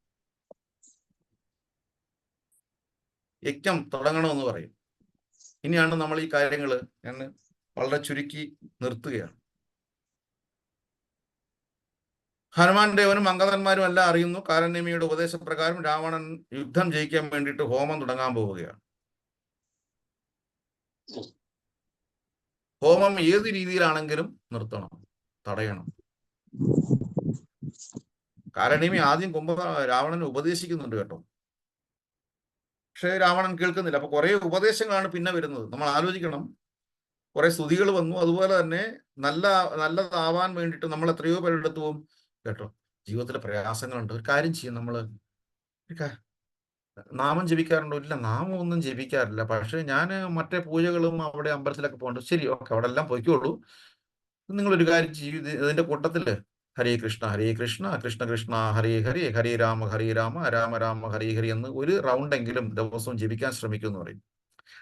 യജ്ഞം തുടങ്ങണമെന്ന് പറയും. ഇനിയാണ് നമ്മൾ ഈ കാര്യങ്ങൾ ഞാൻ വളരെ ചുരുക്കി നിർത്തുകയാണ്. ഹനുമാൻ ദേവനും അംഗദന്മാരും എല്ലാം അറിയുന്നു, കാലനേമിയുടെ ഉപദേശപ്രകാരം രാവണൻ യുദ്ധം ജയിക്കാൻ വേണ്ടിയിട്ട് ഹോമം തുടങ്ങാൻ പോവുകയാണ്. ഹോമം ഏത് രീതിയിലാണെങ്കിലും നിർത്തണം, തടയണം. കാലനേമി ആദ്യം രാവണനെ ഉപദേശിക്കുന്നുണ്ട് കേട്ടോ, പക്ഷേ രാവണൻ കേൾക്കുന്നില്ല. അപ്പൊ കുറെ ഉപദേശങ്ങളാണ് പിന്നെ വരുന്നത്. നമ്മൾ ആലോചിക്കണം, കുറെ സ്തുതികൾ വന്നു. അതുപോലെ തന്നെ നല്ലതാവാൻ വേണ്ടിയിട്ട് നമ്മൾ എത്രയോ പേരെടുത്തു പോകും കേട്ടോ. ജീവിതത്തിലെ പ്രയാസങ്ങളുണ്ട്. ഒരു കാര്യം ചെയ്യും, നമ്മള് നാമം ജപിക്കാറുണ്ടോ? ഇല്ല, നാമം ഒന്നും ജപിക്കാറില്ല. പക്ഷെ ഞാൻ മറ്റേ പൂജകളും അവിടെ അമ്പലത്തിലൊക്കെ പോകുന്നുണ്ട്. ശരി, ഓക്കെ, അവിടെ എല്ലാം പോയിക്കോളൂ. നിങ്ങളൊരു കാര്യം ചെയ്യും, ഇതിന്റെ കൂട്ടത്തില് ഹരേ കൃഷ്ണ കൃഷ്ണ കൃഷ്ണ ഹരേ ഹരേ ഹരേ രാമ രാമ രാമ ഹരേ ഹരി എന്ന് ഒരു റൗണ്ടെങ്കിലും ദിവസവും ജപിക്കാൻ ശ്രമിക്കുമെന്ന് പറയും.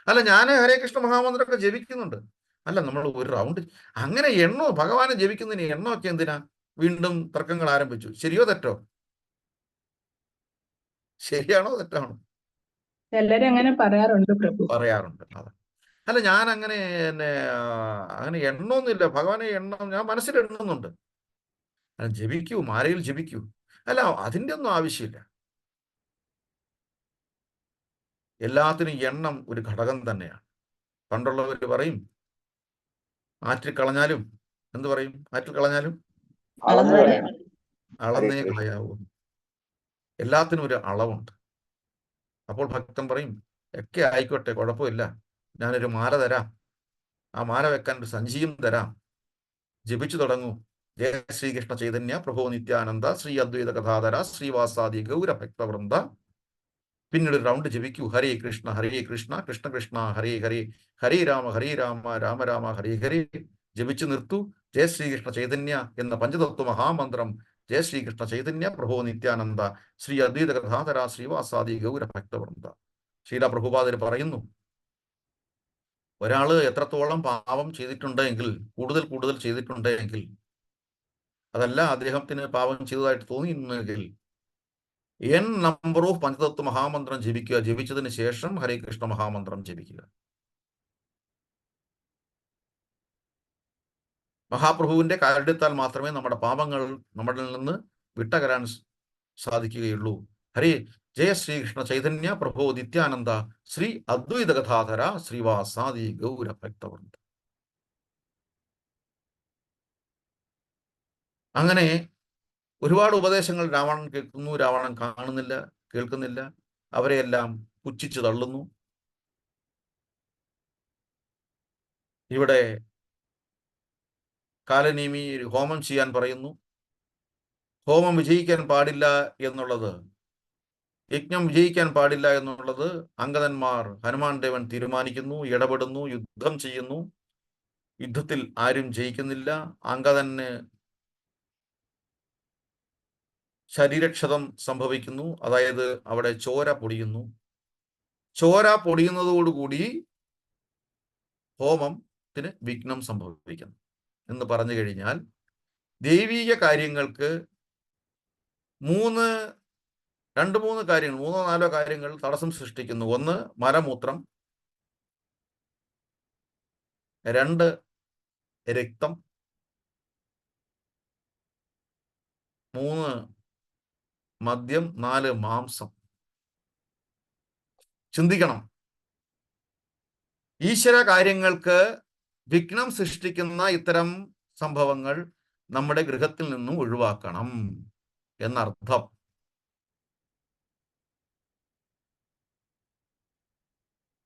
അല്ല, ഞാൻ ഹരേ കൃഷ്ണ മഹാമന്ത്രമൊക്കെ ജപിക്കുന്നുണ്ട്. അല്ല, നമ്മൾ ഒരു റൗണ്ട് അങ്ങനെ എണ്ണോ, ഭഗവാനെ ജപിക്കുന്നതിന് എണ്ണമൊക്കെ എന്തിനാ? വീണ്ടും തർക്കങ്ങൾ ആരംഭിച്ചു. ശരിയോ തെറ്റോ? ശരിയാണോ തെറ്റാണോ? ചിലരങ്ങനെ പറയാറുണ്ട് പ്രഭു. പറയാറുണ്ട്. അതെ. അല്ല, ഞാൻ അങ്ങനെ എണ്ണമൊന്നുമില്ല. ഭഗവാനെ ഞാൻ മനസ്സിൽ എണ്ണുന്നുണ്ട്. ജപിക്കൂ, മാലയിൽ ജപിക്കൂ. അല്ല, അതിൻ്റെ ഒന്നും ആവശ്യമില്ല. എല്ലാത്തിനും എണ്ണം ഒരു ഘടകം തന്നെയാണ്. പണ്ടുള്ളവർ പറയും, ആറ്റിൽ കളഞ്ഞാലും എന്ത് പറയും? ആറ്റിൽ കളഞ്ഞാലും അളന്നേ കളയാവൂ. എല്ലാത്തിനും ഒരു അളവുണ്ട്. അപ്പോൾ ഭക്തൻ പറയും, ഒക്കെ ആയിക്കോട്ടെ, കുഴപ്പമില്ല, ഞാനൊരു മാല തരാം, ആ മാല വെക്കാൻ ഒരു സഞ്ചിയും തരാം, ജപിച്ചു തുടങ്ങൂ. ജയ ശ്രീകൃഷ്ണ ചൈതന്യ പ്രഭോ നിത്യാനന്ദ ശ്രീ അദ്വൈത കഥാധര ശ്രീവാസാദി ഗൗര ഭക്തവൃന്ദ. പിന്നീട് ഒരു റൗണ്ട് ജപിക്കൂ, ഹരേ കൃഷ്ണ കൃഷ്ണ കൃഷ്ണ ഹരേ ഹരേ ഹരേ രാമ രാമ രാമ ഹരേ ഹരേ. ജപിച്ചു നിർത്തൂ. ജയ ശ്രീകൃഷ്ണ ചൈതന്യ എന്ന പഞ്ചതത്വ മഹാമന്ത്രം, ജയ ശ്രീകൃഷ്ണ ചൈതന്യ പ്രഭോ നിത്യാനന്ദ ശ്രീ അദ്വൈത കഥാധര ശ്രീവാസാദി ഗൗര ഭക്തവൃന്ദ. ശീല പ്രഭുപാദർ പറയുന്നു, ഒരാള് എത്രത്തോളം പാപം ചെയ്തിട്ടുണ്ടെങ്കിൽ, കൂടുതൽ ചെയ്തിട്ടുണ്ടെങ്കിൽ, അതല്ല അദ്ദേഹത്തിന് പാപം ചെയ്തതായിട്ട് തോന്നിയിരുന്നെങ്കിൽ n നമ്പർ ഓഫ് പഞ്ചതത്വ മഹാമന്ത്രം ജപിക്കുക. ജപിച്ചതിന് ശേഷം ഹരേ കൃഷ്ണ മഹാമന്ത്രം ജപിക്കുക. മഹാപ്രഭുവിന്റെ കാരുണ്യത്താൽ മാത്രമേ നമ്മുടെ പാപങ്ങൾ നമ്മളിൽ നിന്ന് വിട്ടകരാൻ സാധിക്കുകയുള്ളൂ. ഹരേ ജയ ശ്രീകൃഷ്ണ ചൈതന്യ പ്രഭോ നിത്യാനന്ദ ശ്രീ അദ്വൈത കഥാധര ശ്രീവാസാദി ഗൗര ഭക്തവൃന്ദ. അങ്ങനെ ഒരുപാട് ഉപദേശങ്ങൾ രാവണൻ കേൾക്കുന്നു. രാവണൻ കാണുന്നില്ല, കേൾക്കുന്നില്ല. അവരെയെല്ലാം പുച്ഛിച്ചു തള്ളുന്നു. ഇവിടെ കാലനേമി ഹോമം ചെയ്യാൻ പറയുന്നു. ഹോമം വിജയിക്കാൻ പാടില്ല എന്നുള്ളത്, യജ്ഞം വിജയിക്കാൻ പാടില്ല എന്നുള്ളത് അംഗദന്മാർ, ഹനുമാൻ ദേവൻ തീരുമാനിക്കുന്നു, ഇടപെടുന്നു, യുദ്ധം ചെയ്യുന്നു. യുദ്ധത്തിൽ ആരും ജയിക്കുന്നില്ല. അംഗദന് ശരീരക്ഷതം സംഭവിക്കുന്നു. അതായത് അവിടെ ചോര പൊടിയുന്നു. ചോര പൊടിയുന്നതോടുകൂടി ഹോമത്തിന് വിഘ്നം സംഭവിക്കുന്നു എന്ന് പറഞ്ഞു കഴിഞ്ഞാൽ, ദൈവീക കാര്യങ്ങൾക്ക് രണ്ട് മൂന്ന് കാര്യങ്ങൾ, 3-4 കാര്യങ്ങൾ തടസ്സം സൃഷ്ടിക്കുന്നു. 1 മലമൂത്രം, 2 രക്തം, 3 മദ്യം, 4 മാംസം. ചിന്തിക്കണം, ഈശ്വര കാര്യങ്ങൾക്ക് വിഘ്നം സൃഷ്ടിക്കുന്ന ഇത്തരം സംഭവങ്ങൾ നമ്മുടെ ഗൃഹത്തിൽ നിന്നും ഒഴിവാക്കണം എന്നർത്ഥം.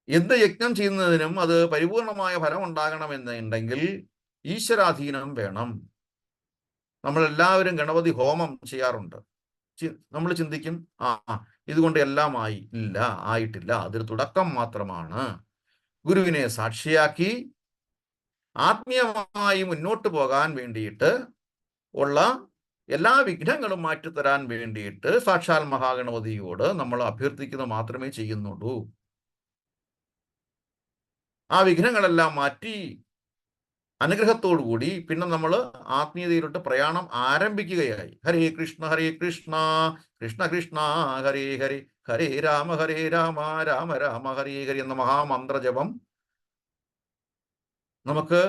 എന്ത് യജ്ഞം ചെയ്യുന്നതിനും അത് പരിപൂർണമായ ഫലം ഉണ്ടാകണമെന്നുണ്ടെങ്കിൽ ഈശ്വരാധീനം വേണം. നമ്മളെല്ലാവരും ഗണപതി ഹോമം ചെയ്യാറുണ്ട്. നമ്മൾ ചിന്തിക്കും, ഇതുകൊണ്ട് എല്ലാം ആയി. ഇല്ല, ആയിട്ടില്ല. അതൊരു തുടക്കം മാത്രമാണ്. ഗുരുവിനെ സാക്ഷിയാക്കി ആത്മീയമായി മുന്നോട്ട് പോകാൻ വേണ്ടിയിട്ട് ഉള്ള എല്ലാ വിഘ്നങ്ങളും മാറ്റിത്തരാൻ വേണ്ടിയിട്ട് സാക്ഷാൽ മഹാഗണപതിയോട് നമ്മൾ അഭ്യർത്ഥിക്കുന്നത് മാത്രമേ ചെയ്യുന്നുള്ളൂ. ആ വിഘ്നങ്ങളെല്ലാം മാറ്റി അനുഗ്രഹത്തോടുകൂടി പിന്നെ നമ്മൾ ആത്മീയതയിലോട്ട് പ്രയാണം ആരംഭിക്കുകയായി. ഹരേ കൃഷ്ണ കൃഷ്ണ കൃഷ്ണ ഹരേ ഹരേ, ഹരേ രാമ രാമ രാമ ഹരേ ഹരി എന്ന മഹാമന്ത്രജപം നമുക്ക്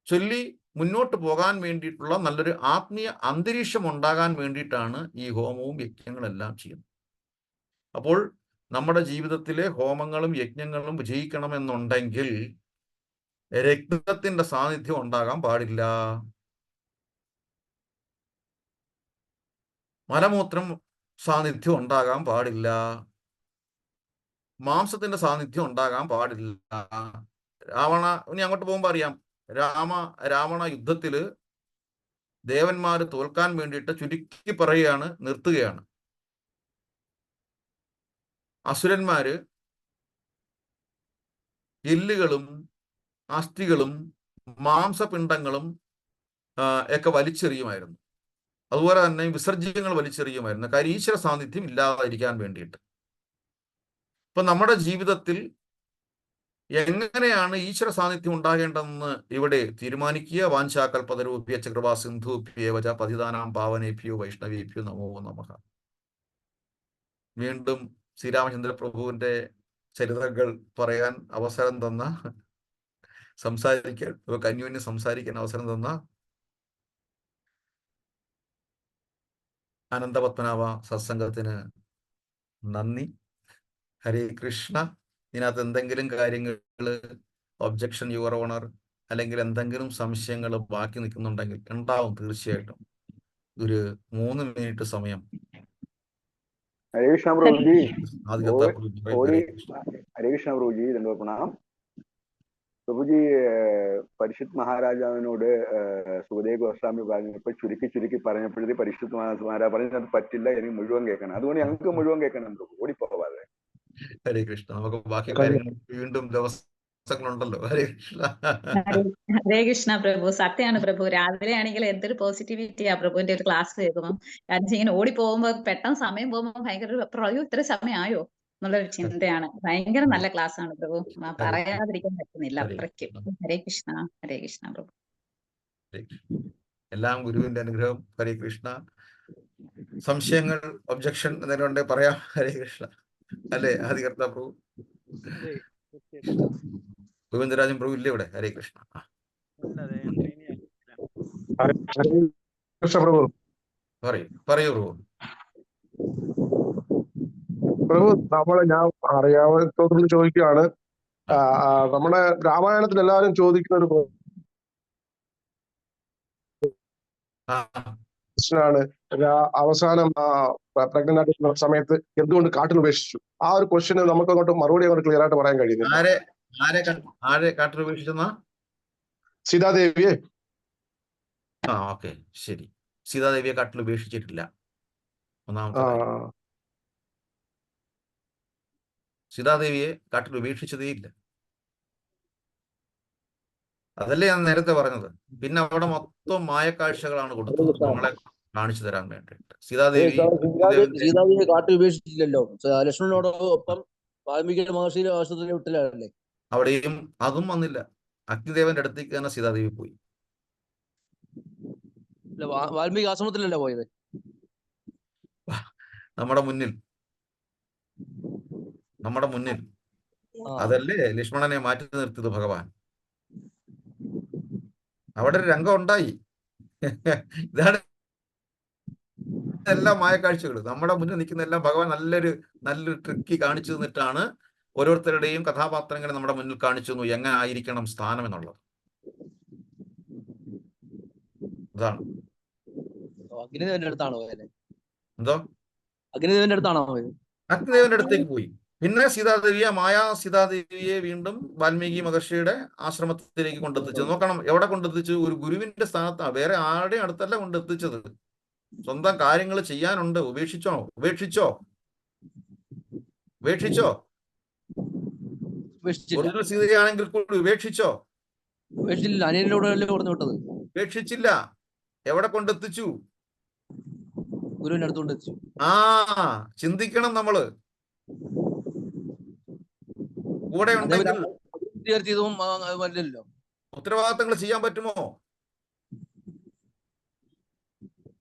ചൊല്ലി മുന്നോട്ട് പോകാൻ വേണ്ടിയിട്ടുള്ള നല്ലൊരു ആത്മീയ അന്തരീക്ഷം ഉണ്ടാകാൻ വേണ്ടിയിട്ടാണ് ഈ ഹോമവും യജ്ഞങ്ങളെല്ലാം ചെയ്യുന്നത്. അപ്പോൾ നമ്മുടെ ജീവിതത്തിലെ ഹോമങ്ങളും യജ്ഞങ്ങളും വിജയിക്കണമെന്നുണ്ടെങ്കിൽ രക്തത്തിന്റെ സാന്നിധ്യം ഉണ്ടാകാൻ പാടില്ല, മലമൂത്രം സാന്നിധ്യം ഉണ്ടാകാൻ പാടില്ല, മാംസത്തിന്റെ സാന്നിധ്യം ഉണ്ടാകാൻ പാടില്ല. ഇനി അങ്ങോട്ട് പോകുമ്പോൾ അറിയാം, രാവണ യുദ്ധത്തില് ദേവന്മാര് തോൽക്കാൻ വേണ്ടിയിട്ട് ചുരുക്കി പറയുകയാണ്, നിർത്തുകയാണ്. അസുരന്മാര് എല്ലുകളും അസ്ഥികളും മാംസപിണ്ഡങ്ങളും ഒക്കെ വലിച്ചെറിയുമായിരുന്നു. അതുപോലെ തന്നെ വിസർജ്യങ്ങൾ വലിച്ചെറിയുമായിരുന്നു. കാര്യം ഈശ്വര സാന്നിധ്യം ഇല്ലാതിരിക്കാൻ വേണ്ടിയിട്ട്. ഇപ്പൊ നമ്മുടെ ജീവിതത്തിൽ എങ്ങനെയാണ് ഈശ്വര സാന്നിധ്യം ഉണ്ടാകേണ്ടതെന്ന് ഇവിടെ തീരുമാനിക്കുക. വാഞ്ചാകൽപതരൂപ്യ കൃപാ സിന്ധുഭ്യേവച പതിതാനാം പാവനേഭ്യോ വൈഷ്ണവേഭ്യോ നമോ നമഃ. വീണ്ടും ശ്രീരാമചന്ദ്ര പ്രഭുവിന്റെ ചരിത്രങ്ങൾ പറയാൻ അവസരം തന്ന, സംസാരിക്കാൻ കന്യുവിന് സംസാരിക്കാൻ അവസരം തന്ന അനന്തപത്മനാഭ സത്സംഗത്തിന് നന്ദി. ഹരേ കൃഷ്ണ. ഇതിനകത്ത് എന്തെങ്കിലും കാര്യങ്ങൾ ഒബ്ജക്ഷൻ യുവർ ഓണർ അല്ലെങ്കിൽ എന്തെങ്കിലും സംശയങ്ങൾ ബാക്കി നിൽക്കുന്നുണ്ടെങ്കിൽ ഉണ്ടാവും, തീർച്ചയായിട്ടും. ഒരു 3 മിനിറ്റ് സമയം. हरे कृष्णा प्रभु जी। हरे हरे कृष्णा प्रभु जी, धन्यवाद प्रणाम प्रभु जी. പരിശുദ്ധ മഹാരാജാവിനോട് സുഖദേവ് ഗോസ്വാമി പറഞ്ഞപ്പോൾ ചുരുക്കി പറഞ്ഞപ്പോഴേ പരിശുദ്ധ മഹാരാജ പറഞ്ഞത് പറ്റില്ല, എനിക്ക് മുഴുവൻ കേൾക്കണം. അതുകൊണ്ട് ഞങ്ങൾക്ക് മുഴുവൻ കേൾക്കണം, ഓടിപ്പോവാതെ. ഹരേ കൃഷ്ണ. നമുക്ക് ബാക്കി കാര്യങ്ങൾ വീണ്ടും ദിവസങ്ങളുണ്ടല്ലോ. ഹരേ കൃഷ്ണ. ഹരേ കൃഷ്ണ പ്രഭു. സത്യമാണ് പ്രഭു. രാവിലെ ആണെങ്കിൽ എന്തൊരു പോസിറ്റിവിറ്റിയാ പ്രഭുവിന്റെ ഒരു ക്ലാസ് കേൾക്കുമ്പോൾ. കാരണം ഇങ്ങനെ ഓടി പോകുമ്പോ പെട്ടെന്ന് സമയം പോകുമ്പോൾ ഭയങ്കര പ്രയോ ഇത്ര സമയമായോ എന്നുള്ളൊരു ചിന്തയാണ്. ഭയങ്കര നല്ല ക്ലാസ് ആണ് പ്രഭു. പറയാതിരിക്കാൻ പറ്റുന്നില്ല അത്രയ്ക്ക്. ഹരേ കൃഷ്ണ. ഹരേ കൃഷ്ണ പ്രഭു. എല്ലാം ഗുരുവിന്റെ അനുഗ്രഹം. ഹരേ കൃഷ്ണ. സംശയങ്ങൾ, ഒബ്ജക്ഷൻ എന്തെങ്കിലും ഉണ്ടെങ്കിൽ പറയാം. ഹരേ കൃഷ്ണ. അല്ലേ ആദികർത്ത പ്രഭു? ഗോവിന്ദരാജൻ പ്രഭു ഇല്ലേ ഇവിടെ? ഹരേ കൃഷ്ണ. പറയൂ പ്രഭു. പ്രഭു, ഞാൻ അറിയാവുന്നതോട് ചോദിക്കുകയാണ്. നമ്മുടെ രാമായണത്തിൽ എല്ലാവരും ചോദിക്കുന്ന ഒരു പ്രശ്നമാണ്, അവസാനം പ്രഗ്നന്റ് ആയിട്ടുള്ള സമയത്ത് എന്തുകൊണ്ട് കാട്ടിൽ ഉപേക്ഷിച്ചു? ആ ഒരു ക്വസ്റ്റ്യന് നമുക്ക് അങ്ങോട്ട് മറുപടി അങ്ങോട്ട് ക്ലിയർ ആയിട്ട് പറയാൻ കഴിയുന്നില്ല. ആരെ കാട്ടിൽ ഉപേക്ഷിച്ചെന്ന? സീതാദേവിയെ. ഓക്കെ, ശരി. സീതാദേവിയെ കാട്ടിൽ ഉപേക്ഷിച്ചിട്ടില്ല. ഒന്നാമത്തെ സീതാദേവിയെ കാട്ടിൽ ഉപേക്ഷിച്ചതേ ഇല്ല. അതല്ലേ ഞാൻ നേരത്തെ പറഞ്ഞത്. പിന്നെ അവിടെ മൊത്തം മായക്കാഴ്ചകളാണ് കൊടുത്തത് നമ്മളെ കാണിച്ചു തരാൻ വേണ്ടിയിട്ട്. സീതാദേവിയെ കാട്ടിൽ ഉപേക്ഷിച്ചില്ലല്ലോ. ലക്ഷ്മണനോടൊപ്പം വാൽമീകി മഹർഷിയുടെ ആശ്രമത്തിലെ വിട്ടില്ലല്ലേ? അവിടെയും അതും വന്നില്ല. അഗ്നിദേവന്റെ അടുത്തേക്ക് തന്നെ സീതാദേവി പോയി. വാൽമീകി ആശ്രമത്തിലല്ലേ പോയത്? നമ്മുടെ മുന്നിൽ അതല്ലേ ലക്ഷ്മണനെ മാറ്റി നിർത്തിയത് ഭഗവാൻ. അവിടെ ഒരു രംഗം ഉണ്ടായി. ഇതാണ് എല്ലാ മായക്കാഴ്ചകൾ. നമ്മുടെ മുന്നിൽ നിൽക്കുന്ന എല്ലാം ഭഗവാൻ നല്ലൊരു ട്രിക്കി കാണിച്ചു തന്നിട്ടാണ് ഓരോരുത്തരുടെയും കഥാപാത്രങ്ങളെ നമ്മുടെ മുന്നിൽ കാണിച്ചു തന്നു എങ്ങനെ ആയിരിക്കണം സ്ഥാനം എന്നുള്ളത്. അതാണ്. അഗ്നിദേവന്റെ അടുത്താണോ പോയത്? എന്തോ അഗ്നിദേവന്റെ അടുത്താണോ പോയത്? അഗ്നിദേവന്റെ അടുത്തേക്ക് പോയി. പിന്നെ സീതാദേവിയെ വീണ്ടും വാൽമീകി മഹർഷിയുടെ ആശ്രമത്തിലേക്ക് കൊണ്ടെത്തിച്ചു. നോക്കണം എവിടെ കൊണ്ടെത്തിച്ചു? ഒരു ഗുരുവിന്റെ സ്ഥാനത്താണ്, വേറെ ആരുടെയും അടുത്തല്ല കൊണ്ടെത്തിച്ചത്. സ്വന്തം കാര്യങ്ങൾ ചെയ്യാനുണ്ട്. ഉപേക്ഷിച്ചോ? ഒറിജിനൽ സീതയാണെങ്കിൽ കൂടി ഉപേക്ഷിച്ചോ? അനിയനോടല്ലേ പറഞ്ഞു വിട്ടത്? ഉപേക്ഷിച്ചില്ല. എവിടെ കൊണ്ടെത്തിച്ചു? ഗുരുവിന്റെ അടുത്ത് കൊണ്ടെത്തിച്ചു. ചിന്തിക്കണം നമ്മള്. കൂടെ ഉണ്ടെങ്കിൽ ഉത്തരവാദിത്തങ്ങൾ ചെയ്യാൻ പറ്റുമോ?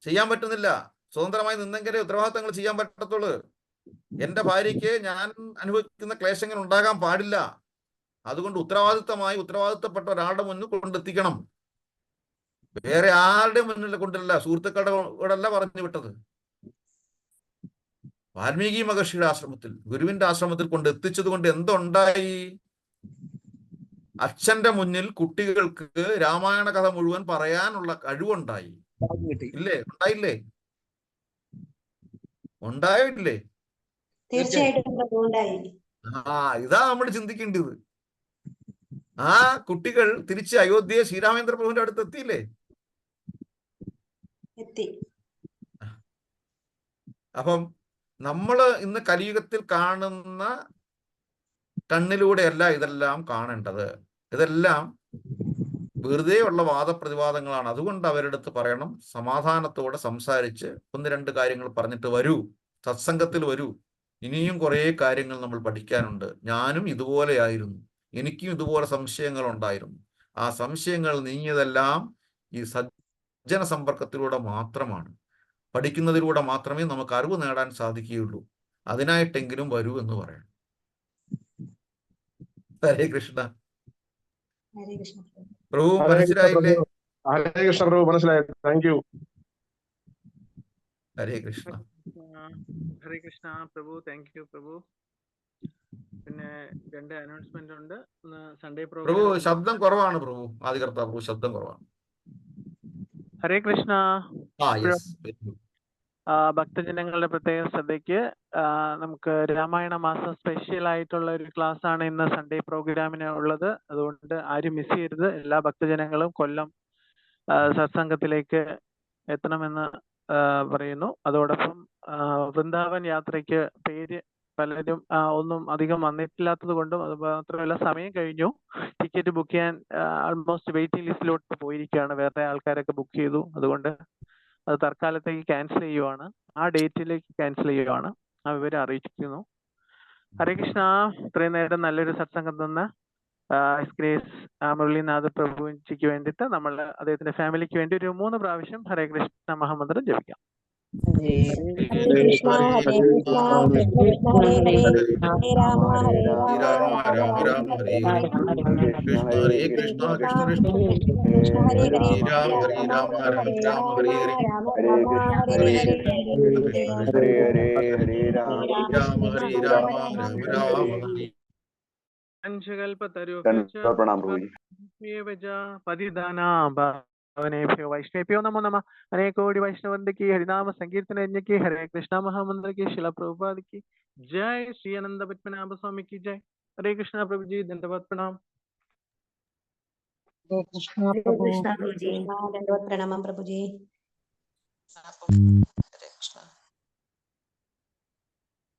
ചെയ്യാൻ പറ്റുന്നില്ല. സ്വതന്ത്രമായി നിന്നെങ്കിലേ ഉത്തരവാദിത്തങ്ങൾ ചെയ്യാൻ പറ്റത്തുള്ളൂ. എന്റെ ഭാര്യയ്ക്ക് ഞാൻ അനുഭവിക്കുന്ന ക്ലേശങ്ങൾ ഉണ്ടാകാൻ പാടില്ല. അതുകൊണ്ട് ഉത്തരവാദിത്തപ്പെട്ട ഒരാളുടെ മുന്നിൽ കൊണ്ടെത്തിക്കണം. വേറെ ആരുടെ മുന്നിൽ കൊണ്ടല്ല, സുഹൃത്തുക്കളുടെ കൂടെല്ല പറഞ്ഞു വിട്ടത്. വാൽമീകി മഹർഷിയുടെ ആശ്രമത്തിൽ, ഗുരുവിന്റെ ആശ്രമത്തിൽ കൊണ്ടെത്തിച്ചത് കൊണ്ട് എന്തുണ്ടായി? അച്ഛന്റെ മുന്നിൽ കുട്ടികൾക്ക് രാമായണ കഥ മുഴുവൻ പറയാനുള്ള കഴിവുണ്ടായി. ഉണ്ടായില്ലേ? തീർച്ചയായിട്ടും ഇതാ നമ്മൾ ചിന്തിക്കേണ്ടത്. ആ കുട്ടികൾ തിരിച്ച് അയോധ്യയെ ശ്രീരാമേന്ദ്ര പ്രഭുവിന്റെ അടുത്ത് എത്തിയില്ലേ? അപ്പം നമ്മള് ഇന്ന് കലിയുഗത്തിൽ കാണുന്ന കണ്ണിലൂടെയല്ല ഇതെല്ലാം കാണേണ്ടത്. ഇതെല്ലാം വെറുതെ ഉള്ള വാദപ്രതിവാദങ്ങളാണ്. അതുകൊണ്ട് അവരുടെ അടുത്ത് പറയണം, സമാധാനത്തോടെ സംസാരിച്ച് 1-2 കാര്യങ്ങൾ പറഞ്ഞിട്ട് വരൂ, സത്സംഗത്തിൽ വരൂ. ഇനിയും കുറെ കാര്യങ്ങൾ നമ്മൾ പഠിക്കാനുണ്ട്. ഞാനും ഇതുപോലെയായിരുന്നു, എനിക്കും ഇതുപോലെ സംശയങ്ങൾ ഉണ്ടായിരുന്നു. ആ സംശയങ്ങൾ നീങ്ങിയതെല്ലാം ഈ സജ്ജന സമ്പർക്കത്തിലൂടെ മാത്രമാണ്. പഠിക്കുന്നതിലൂടെ മാത്രമേ നമുക്ക് അറിവ് നേടാൻ സാധിക്കുകയുള്ളൂ. അതിനായിട്ടെങ്കിലും വരൂ എന്ന് പറയണം. ഹരേ കൃഷ്ണ. പ്രഭു മനസ്സിലായില്ലേ? ഹരേ കൃഷ്ണ പ്രഭു, മനസ്സിലായി. Thank you. ഹരേ കൃഷ്ണ. ഹരേ കൃഷ്ണ പ്രഭു. താങ്ക് യു പ്രഭു. പിന്നെ 2 അനൗൺസ്മെന്റ് ഉണ്ട്. സൺഡേ പ്രഭു ശബ്ദം കുറവാണ്. പ്രഭു ആദികർത്താ പ്രഭു ശബ്ദം കുറവാണ്. ഹരേ കൃഷ്ണ. ഭക്തജനങ്ങളുടെ പ്രത്യേക ശ്രദ്ധയ്ക്ക് നമുക്ക് രാമായണ മാസം സ്പെഷ്യൽ ആയിട്ടുള്ള ഒരു ക്ലാസ് ആണ് ഇന്ന് സൺഡേ പ്രോഗ്രാമിന് ഉള്ളത്. അതുകൊണ്ട് ആരും മിസ് ചെയ്യരുത്. എല്ലാ ഭക്തജനങ്ങളും കൊല്ലം സത്സംഗത്തിലേക്ക് എത്തണമെന്ന് പറയുന്നു. അതോടൊപ്പം വൃന്ദാവൻ യാത്രയ്ക്ക് പേര് പലരും ഒന്നും അധികം വന്നിട്ടില്ലാത്തത് കൊണ്ടും, അത് മാത്രമല്ല സമയം കഴിഞ്ഞു, ടിക്കറ്റ് ബുക്ക് ചെയ്യാൻ ആൾമോസ്റ്റ് വെയിറ്റിംഗ് ലിസ്റ്റിലോട്ട് പോയിരിക്കുകയാണ്. വേറെ ആൾക്കാരൊക്കെ ബുക്ക് ചെയ്തു. അതുകൊണ്ട് അത് തൽക്കാലത്തേക്ക് ക്യാൻസൽ ചെയ്യുവാണ്. ആ ഡേറ്റിലേക്ക് ക്യാൻസൽ ചെയ്യുവാണ്. ആ വിവരം അറിയിക്കുന്നു. ഹരേ കൃഷ്ണ. ഇത്രയും നേരം നല്ലൊരു സത്സംഗം തന്ന ഗ്രേസ് മുരളീനാഥ് പ്രഭുജിക്ക് വേണ്ടിയിട്ട് നമ്മൾ അദ്ദേഹത്തിന്റെ ഫാമിലിക്ക് വേണ്ടി ഒരു 3 പ്രാവശ്യം ഹരേ കൃഷ്ണ മഹാമന്ത്രം ജപിക്കാം. ഹരേ കൃഷ്ണ ഹരേ കൃഷ്ണ കൃഷ്ണ കൃഷ്ണ ഹരേ ഹരേ ഹരേ രാമ ഹരേ രാമ രാമ രാമ ഹരേ ഹരേ കൃഷ്ണ കൃഷ്ണ കൃഷ്ണ കൃഷ്ണ ഹരേ ഹരേ രാമ ഹരേ രാമ രാമ രാമ ഹരേ ഹരേ രാമ രാമ ഹരേ ഹരേ ഹരേ ഹരേ ഹരേ രാമ രാമ ഹരേ രാമ രാമ രാമ ഹരേ. പ്രണാം പ്രഭുജി. वैष्णवेभ्यो नमो नमः. अनेक कोटि वैष्णवंद की हरिनाम संकीर्तन यज्ञ की हरे कृष्णा महामंत्र की शिला प्रभुपाद की जय. श्री आनंद पद्मनाभ स्वामी की जय. हरे कृष्णा प्रभु जी. दंडवत प्रणाम. हरे कृष्णा प्रभु जी. दंडवत प्रणाम प्रभु जी. हरे कृष्णा.